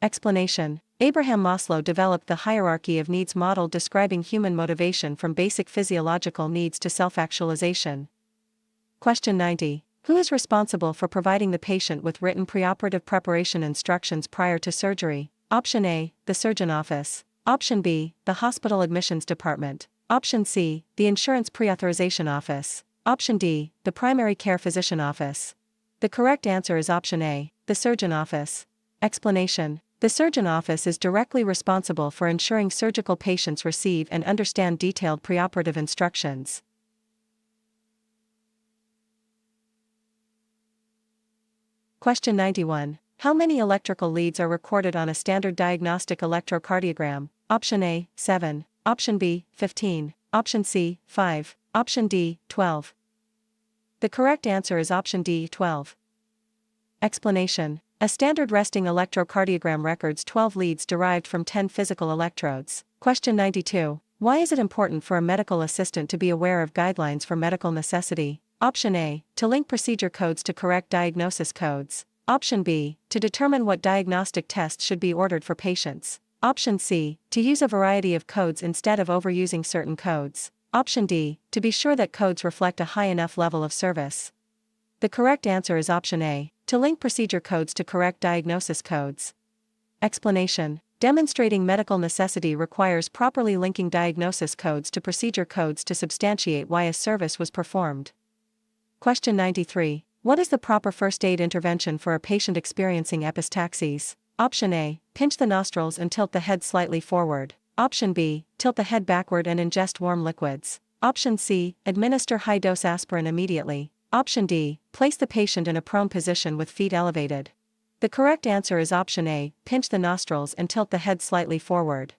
Explanation. Abraham Maslow developed the hierarchy of needs model describing human motivation from basic physiological needs to self-actualization. Question 90. Who is responsible for providing the patient with written preoperative preparation instructions prior to surgery? Option A, the surgeon office. Option B, the hospital admissions department. Option C, the insurance preauthorization office. Option D, the primary care physician office. The correct answer is option A, the surgeon office. Explanation. The surgeon office is directly responsible for ensuring surgical patients receive and understand detailed preoperative instructions. Question 91. How many electrical leads are recorded on a standard diagnostic electrocardiogram? Option A, 7. Option B, 15. Option C, 5. Option D, 12. The correct answer is option D, 12. Explanation. A standard resting electrocardiogram records 12 leads derived from 10 physical electrodes. Question 92. Why is it important for a medical assistant to be aware of guidelines for medical necessity? Option A, to link procedure codes to correct diagnosis codes. Option B, to determine what diagnostic tests should be ordered for patients. Option C, to use a variety of codes instead of overusing certain codes. Option D, to be sure that codes reflect a high enough level of service. The correct answer is option A, to link procedure codes to correct diagnosis codes. Explanation. Demonstrating medical necessity requires properly linking diagnosis codes to procedure codes to substantiate why a service was performed. Question 93. What is the proper first aid intervention for a patient experiencing epistaxis? Option A, pinch the nostrils and tilt the head slightly forward. Option B, tilt the head backward and ingest warm liquids. Option C, administer high-dose aspirin immediately. Option D, place the patient in a prone position with feet elevated. The correct answer is option A, pinch the nostrils and tilt the head slightly forward.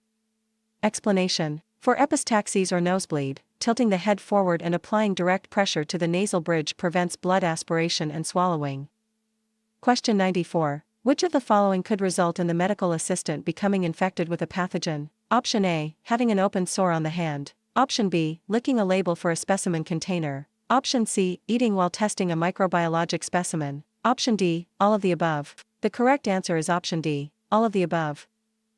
Explanation. For epistaxis or nosebleed, tilting the head forward and applying direct pressure to the nasal bridge prevents blood aspiration and swallowing. Question 94. Which of the following could result in the medical assistant becoming infected with a pathogen? Option A, having an open sore on the hand. Option B, licking a label for a specimen container. Option C, eating while testing a microbiologic specimen. Option D, all of the above. The correct answer is option D, all of the above.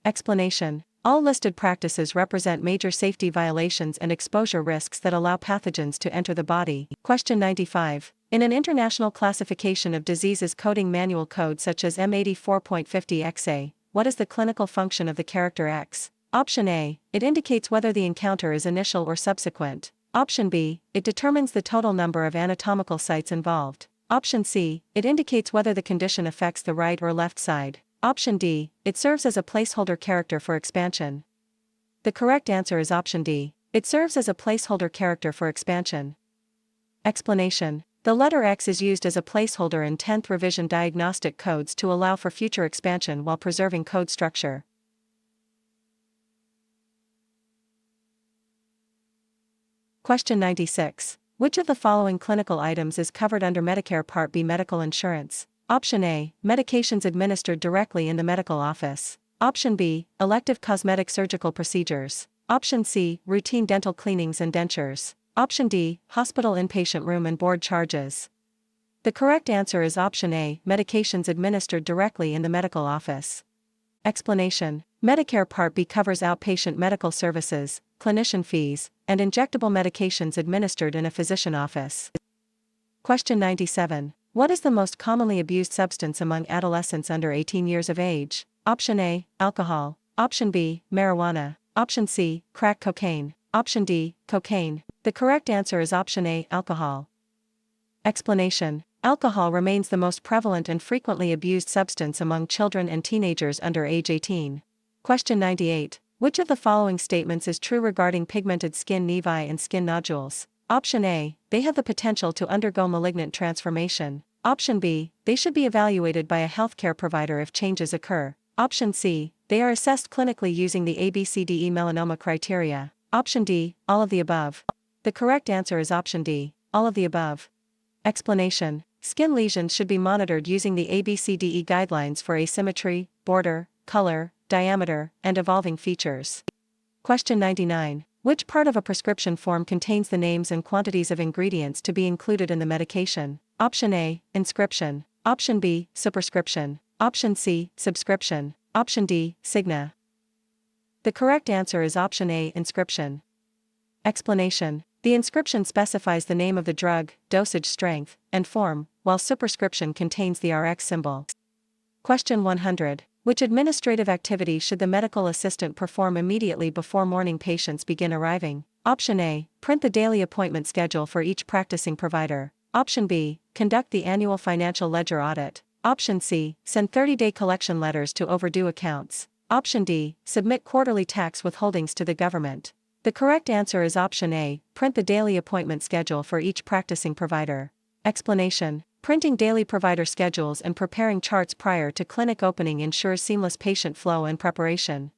Explanation. All listed practices represent major safety violations and exposure risks that allow pathogens to enter the body. Question 95. In an international classification of diseases coding manual code such as M84.50XA, what is the clinical function of the character X? Option A, it indicates whether the encounter is initial or subsequent. Option B, it determines the total number of anatomical sites involved. Option C, it indicates whether the condition affects the right or left side. Option D, it serves as a placeholder character for expansion. The correct answer is option D, it serves as a placeholder character for expansion. Explanation. The letter X is used as a placeholder in 10th revision diagnostic codes to allow for future expansion while preserving code structure. Question 96. Which of the following clinical items is covered under Medicare Part B medical insurance? Option A, medications administered directly in the medical office. Option B, elective cosmetic surgical procedures. Option C, routine dental cleanings and dentures. Option D, hospital inpatient room and board charges. The correct answer is option A, medications administered directly in the medical office. Explanation: Medicare Part B covers outpatient medical services, clinician fees, and injectable medications administered in a physician office. Question 97. What is the most commonly abused substance among adolescents under 18 years of age? Option A, alcohol. Option B, marijuana. Option C, crack cocaine. Option D, cocaine. The correct answer is option A, alcohol. Explanation: Alcohol remains the most prevalent and frequently abused substance among children and teenagers under age 18. Question 98. Which of the following statements is true regarding pigmented skin nevi and skin nodules? Option A, they have the potential to undergo malignant transformation. Option B, they should be evaluated by a healthcare provider if changes occur. Option C, they are assessed clinically using the ABCDE melanoma criteria. Option D, all of the above. The correct answer is option D, all of the above. Explanation: Skin lesions should be monitored using the ABCDE guidelines for asymmetry, border, color, diameter, and evolving features. Question 99. Which part of a prescription form contains the names and quantities of ingredients to be included in the medication? Option A, inscription. Option B, superscription. Option C, subscription. Option D, signa. The correct answer is option A, inscription. Explanation: The inscription specifies the name of the drug, dosage strength, and form, while superscription contains the Rx symbol. Question 100. Which administrative activity should the medical assistant perform immediately before morning patients begin arriving? Option A, print the daily appointment schedule for each practicing provider. Option B, conduct the annual financial ledger audit. Option C, send 30-day collection letters to overdue accounts. Option D, submit quarterly tax withholdings to the government. The correct answer is option A, print the daily appointment schedule for each practicing provider. Explanation: Printing daily provider schedules and preparing charts prior to clinic opening ensures seamless patient flow and preparation.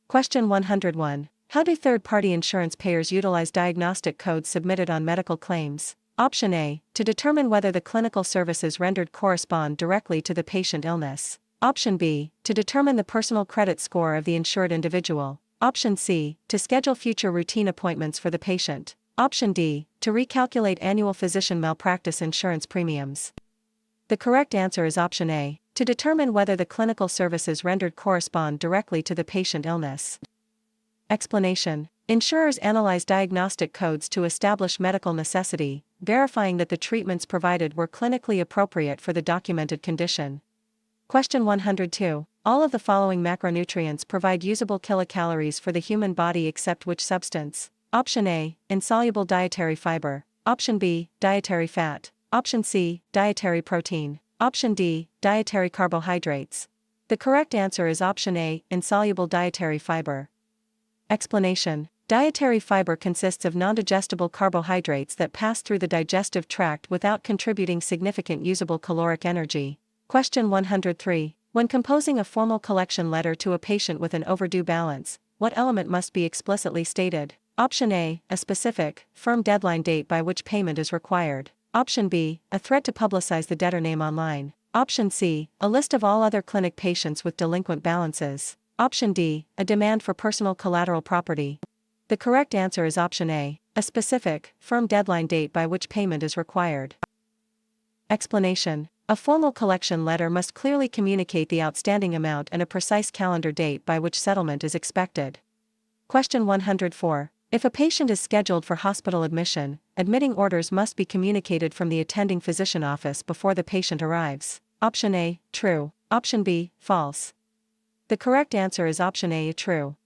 Question 101. How do third-party insurance payers utilize diagnostic codes submitted on medical claims? Option A, to determine whether the clinical services rendered correspond directly to the patient illness. Option B, to determine the personal credit score of the insured individual. Option C, to schedule future routine appointments for the patient. Option D, to recalculate annual physician malpractice insurance premiums. The correct answer is option A, to determine whether the clinical services rendered correspond directly to the patient illness. Explanation: Insurers analyze diagnostic codes to establish medical necessity, verifying that the treatments provided were clinically appropriate for the documented condition. Question 102. All of the following macronutrients provide usable kilocalories for the human body except which substance? Option A, insoluble dietary fiber. Option B, dietary fat. Option C, dietary protein. Option D, dietary carbohydrates. The correct answer is option A, insoluble dietary fiber. Explanation: Dietary fiber consists of non-digestible carbohydrates that pass through the digestive tract without contributing significant usable caloric energy. Question 103. When composing a formal collection letter to a patient with an overdue balance, what element must be explicitly stated? Option A, a specific, firm deadline date by which payment is required. Option B, a threat to publicize the debtor name online. Option C, a list of all other clinic patients with delinquent balances. Option D, a demand for personal collateral property. The correct answer is option A, a specific, firm deadline date by which payment is required. Explanation: A formal collection letter must clearly communicate the outstanding amount and a precise calendar date by which settlement is expected. Question 104. If a patient is scheduled for hospital admission, admitting orders must be communicated from the attending physician office before the patient arrives. Option A, true. Option B, false. The correct answer is option A, true.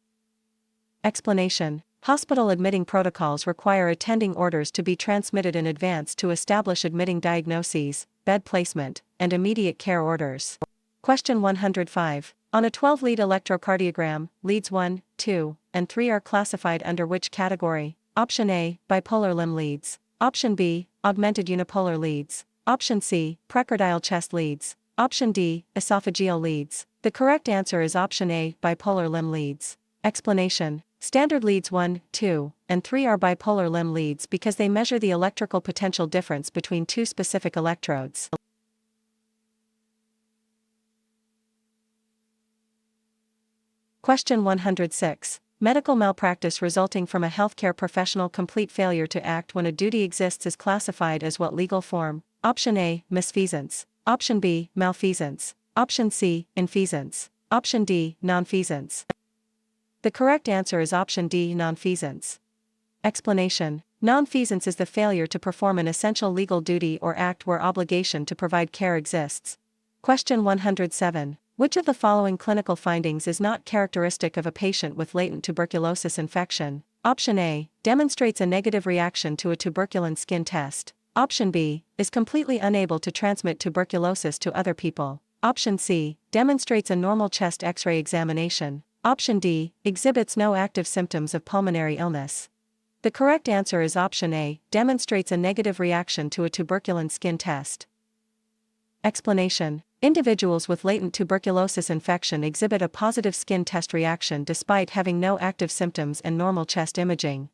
Explanation: Hospital admitting protocols require attending orders to be transmitted in advance to establish admitting diagnoses, bed placement, and immediate care orders. Question 105. On a 12-lead electrocardiogram, leads 1, 2, and 3 are classified under which category? Option A, bipolar limb leads. Option B, augmented unipolar leads. Option C, precordial chest leads. Option D, esophageal leads. The correct answer is option A, bipolar limb leads. Explanation: Standard leads 1, 2, and 3 are bipolar limb leads because they measure the electrical potential difference between two specific electrodes. Question 106. Medical malpractice resulting from a healthcare professional complete failure to act when a duty exists is classified as what legal form? Option A, misfeasance. Option B, malfeasance. Option C, infeasance. Option D, nonfeasance. The correct answer is option D, nonfeasance. Explanation. Nonfeasance is the failure to perform an essential legal duty or act where obligation to provide care exists. Question 107. Which of the following clinical findings is not characteristic of a patient with latent tuberculosis infection? Option A, demonstrates a negative reaction to a tuberculin skin test. Option B, is completely unable to transmit tuberculosis to other people. Option C, demonstrates a normal chest X-ray examination. Option D, exhibits no active symptoms of pulmonary illness. The correct answer is option A, demonstrates a negative reaction to a tuberculin skin test. Explanation. Individuals with latent tuberculosis infection exhibit a positive skin test reaction despite having no active symptoms and normal chest imaging.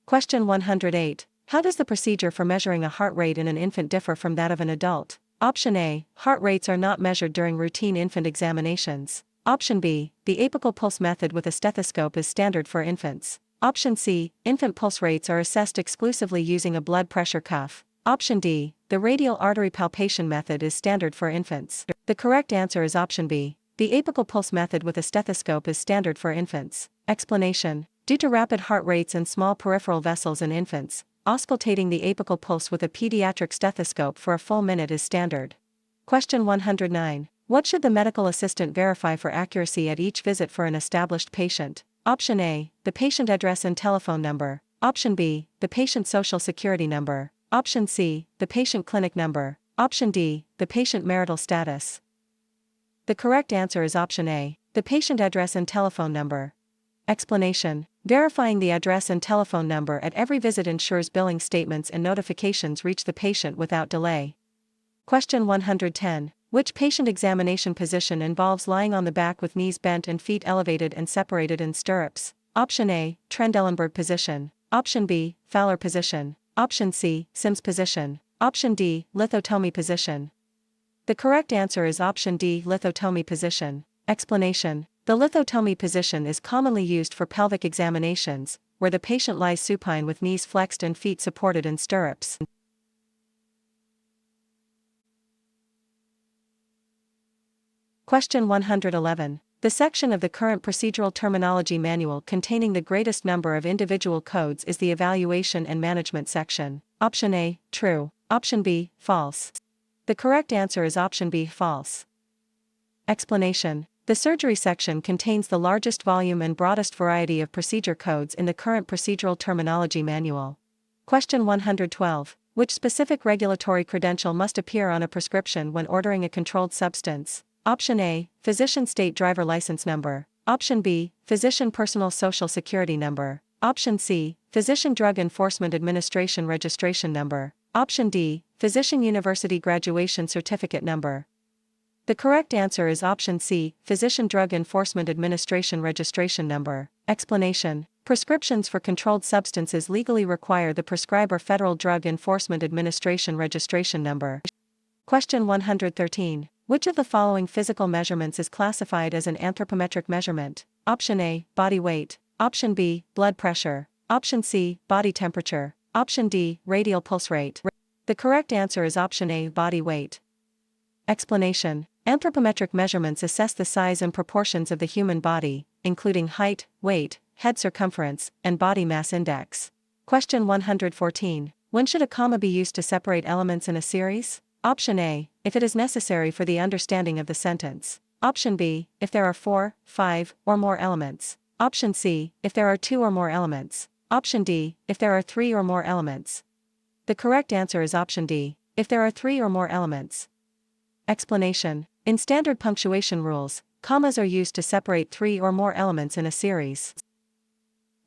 Question 108. How does the procedure for measuring a heart rate in an infant differ from that of an adult? Option A, heart rates are not measured during routine infant examinations. Option B, the apical pulse method with a stethoscope is standard for infants. Option C, infant pulse rates are assessed exclusively using a blood pressure cuff. Option D, the radial artery palpation method is standard for infants. The correct answer is option B. The apical pulse method with a stethoscope is standard for infants. Explanation. Due to rapid heart rates and small peripheral vessels in infants, auscultating the apical pulse with a pediatric stethoscope for a full minute is standard. Question 109. What should the medical assistant verify for accuracy at each visit for an established patient? Option A, the patient address and telephone number. Option B, the patient social security number. Option C, the patient clinic number. Option D, the patient marital status. The correct answer is option A, the patient address and telephone number. Explanation. Verifying the address and telephone number at every visit ensures billing statements and notifications reach the patient without delay. Question 110. Which patient examination position involves lying on the back with knees bent and feet elevated and separated in stirrups? Option A, Trendelenburg position. Option B, Fowler position. Option C, Sims position. Option D, lithotomy position. The correct answer is option D, lithotomy position. Explanation. The lithotomy position is commonly used for pelvic examinations, where the patient lies supine with knees flexed and feet supported in stirrups. Question 111. The section of the current procedural terminology manual containing the greatest number of individual codes is the evaluation and management section. Option A, true. Option B, false. The correct answer is option B, false. Explanation. The surgery section contains the largest volume and broadest variety of procedure codes in the current procedural terminology manual. Question 112. Which specific regulatory credential must appear on a prescription when ordering a controlled substance? Option A, physician state driver license number. Option B, physician personal social security number. Option C, physician drug enforcement administration registration number. Option D, physician university graduation certificate number. The correct answer is option C, physician drug enforcement administration registration number. Explanation. Prescriptions for controlled substances legally require the prescriber Federal Drug Enforcement Administration registration number. Question 113. Which of the following physical measurements is classified as an anthropometric measurement? Option A, body weight. Option B, blood pressure. Option C, body temperature. Option D, radial pulse rate. The correct answer is option A, body weight. Explanation. Anthropometric measurements assess the size and proportions of the human body, including height, weight, head circumference, and body mass index. Question 114. When should a comma be used to separate elements in a series? Option A, if it is necessary for the understanding of the sentence. Option B, if there are 4, 5, or more elements. Option C, if there are 2 or more elements. Option D, if there are 3 or more elements. The correct answer is option D, if there are 3 or more elements. Explanation. In standard punctuation rules, commas are used to separate 3 or more elements in a series.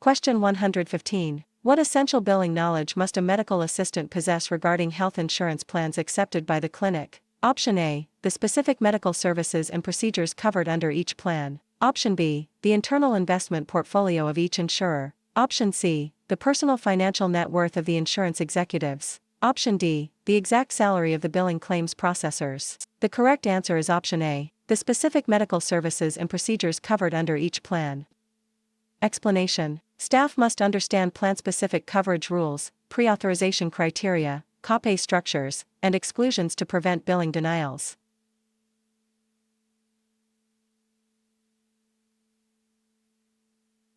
Question 115. What essential billing knowledge must a medical assistant possess regarding health insurance plans accepted by the clinic? Option A, the specific medical services and procedures covered under each plan. Option B, the internal investment portfolio of each insurer. Option C, the personal financial net worth of the insurance executives. Option D, the exact salary of the billing claims processors. The correct answer is option A, the specific medical services and procedures covered under each plan. Explanation. Staff must understand plan-specific coverage rules, pre-authorization criteria, copay structures, and exclusions to prevent billing denials.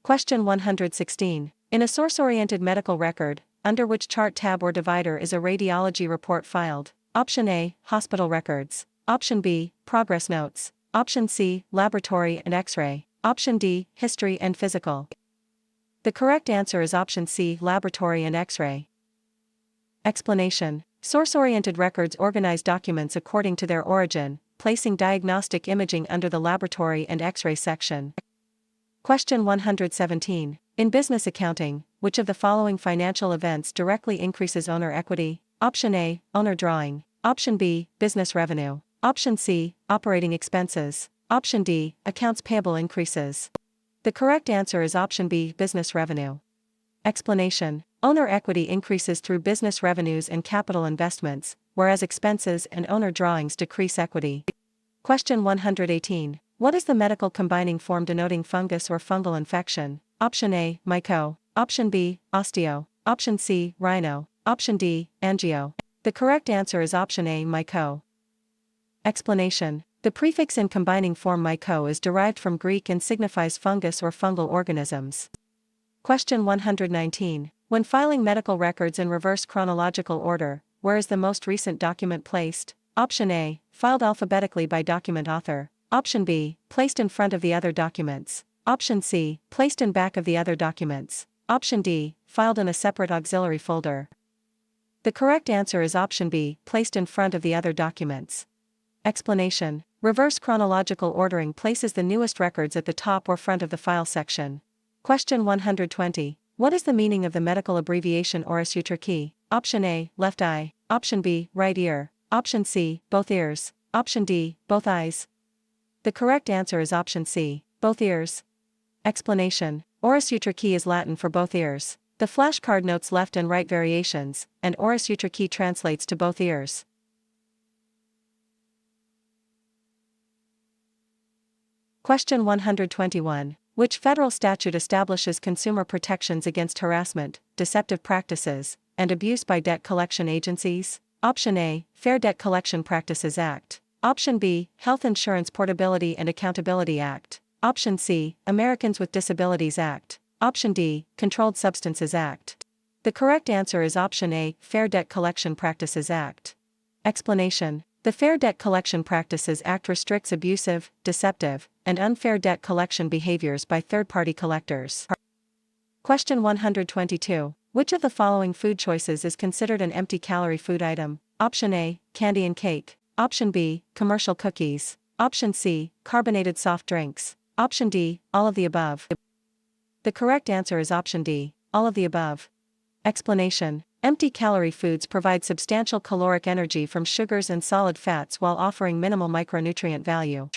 Question 116. In a source-oriented medical record, under which chart tab or divider is a radiology report filed? Option A, hospital records. Option B, progress notes. Option C, laboratory and X-ray. Option D, history and physical. The correct answer is option C, laboratory and X-ray. Explanation. Source-oriented records organize documents according to their origin, placing diagnostic imaging under the laboratory and X-ray section. Question 117. In business accounting, which of the following financial events directly increases owner equity? Option A, owner drawing. Option B, business revenue. Option C, operating expenses. Option D, accounts payable increases. The correct answer is option B, business revenue. Explanation. Owner equity increases through business revenues and capital investments, whereas expenses and owner drawings decrease equity. Question 118. What is the medical combining form denoting fungus or fungal infection? Option A, myco. Option B, osteo. Option C, rhino. Option D, angio. The correct answer is option A, myco. Explanation. The prefix in combining form myco is derived from Greek and signifies fungus or fungal organisms. Question 119. When filing medical records in reverse chronological order, where is the most recent document placed? Option A, filed alphabetically by document author. Option B, placed in front of the other documents. Option C, placed in back of the other documents. Option D, filed in a separate auxiliary folder. The correct answer is option B, placed in front of the other documents. Explanation. Reverse chronological ordering places the newest records at the top or front of the file section. Question 120. What is the meaning of the medical abbreviation oris utricae? Option A, left eye. Option B, right ear. Option C, both ears. Option D, both eyes. The correct answer is option C, both ears. Explanation. Oris utricae is Latin for both ears. The flashcard notes left and right variations, and oris utricae translates to both ears. Question 121. Which federal statute establishes consumer protections against harassment, deceptive practices, and abuse by debt collection agencies? Option A, Fair Debt Collection Practices Act. Option B, Health Insurance Portability and Accountability Act. Option C, Americans with Disabilities Act. Option D, Controlled Substances Act. The correct answer is option A, Fair Debt Collection Practices Act. Explanation. The Fair Debt Collection Practices Act restricts abusive, deceptive, and unfair debt collection behaviors by third-party collectors. Question 122. Which of the following food choices is considered an empty-calorie food item? Option A, candy and cake. Option B, commercial cookies. Option C, carbonated soft drinks. Option D, all of the above. The correct answer is option D, all of the above. Explanation. Empty-calorie foods provide substantial caloric energy from sugars and solid fats while offering minimal micronutrient value.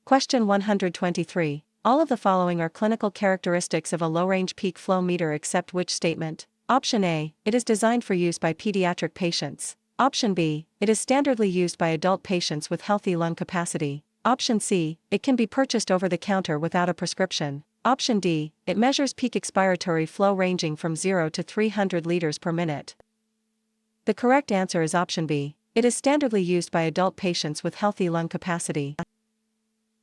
Question 123. All of the following are clinical characteristics of a low-range peak flow meter except which statement? Option A, it is designed for use by pediatric patients. Option B, it is standardly used by adult patients with healthy lung capacity. Option C, it can be purchased over the counter without a prescription. Option D, it measures peak expiratory flow ranging from 0 to 300 liters per minute. The correct answer is option B, it is standardly used by adult patients with healthy lung capacity.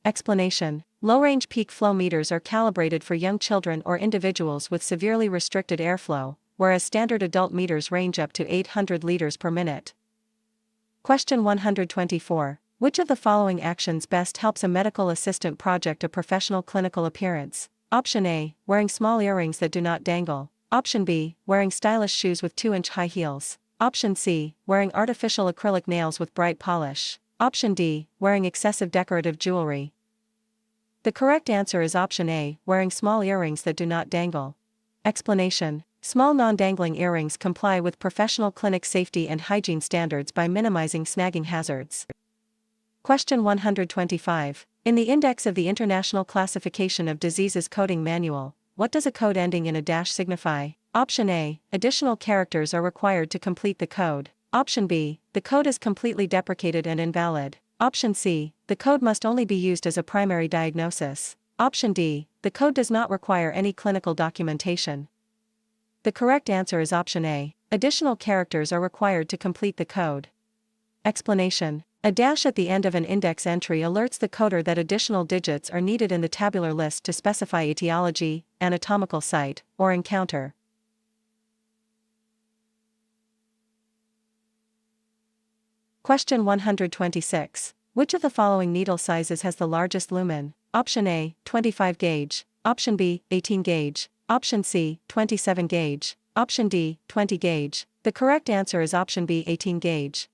Explanation. Low-range peak flow meters are calibrated for young children or individuals with severely restricted airflow, whereas standard adult meters range up to 800 liters per minute. Question 124. Which of the following actions best helps a medical assistant project a professional clinical appearance? Option A, wearing small earrings that do not dangle. Option B, wearing stylish shoes with 2-inch high heels. Option C, wearing artificial acrylic nails with bright polish. Option D, wearing excessive decorative jewelry. The correct answer is option A, wearing small earrings that do not dangle. Explanation. Small non-dangling earrings comply with professional clinic safety and hygiene standards by minimizing snagging hazards. Question 125. In the index of the International Classification of Diseases Coding Manual, what does a code ending in a dash signify? Option A, additional characters are required to complete the code. Option B, the code is completely deprecated and invalid. Option C, the code must only be used as a primary diagnosis. Option D, the code does not require any clinical documentation. The correct answer is option A, additional characters are required to complete the code. Explanation. A dash at the end of an index entry alerts the coder that additional digits are needed in the tabular list to specify etiology, anatomical site, or encounter. Question 126. Which of the following needle sizes has the largest lumen? Option A, 25 gauge. Option B, 18 gauge. Option C, 27 gauge. Option D, 20 gauge. The correct answer is option B, 18 gauge.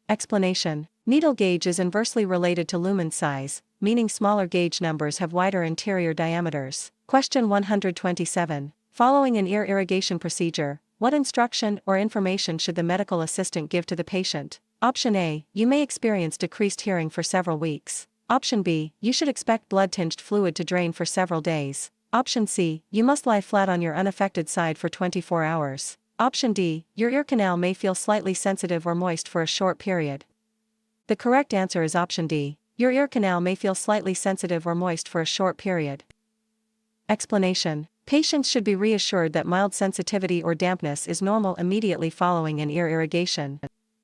Explanation. Needle gauge is inversely related to lumen size, meaning smaller gauge numbers have wider interior diameters. Question 127. Following an ear irrigation procedure, what instruction or information should the medical assistant give to the patient? Option A, you may experience decreased hearing for several weeks. Option B, you should expect blood-tinged fluid to drain for several days. Option C, you must lie flat on your unaffected side for 24 hours. Option D, your ear canal may feel slightly sensitive or moist for a short period. The correct answer is option D, your ear canal may feel slightly sensitive or moist for a short period. Explanation. Patients should be reassured that mild sensitivity or dampness is normal immediately following an ear irrigation.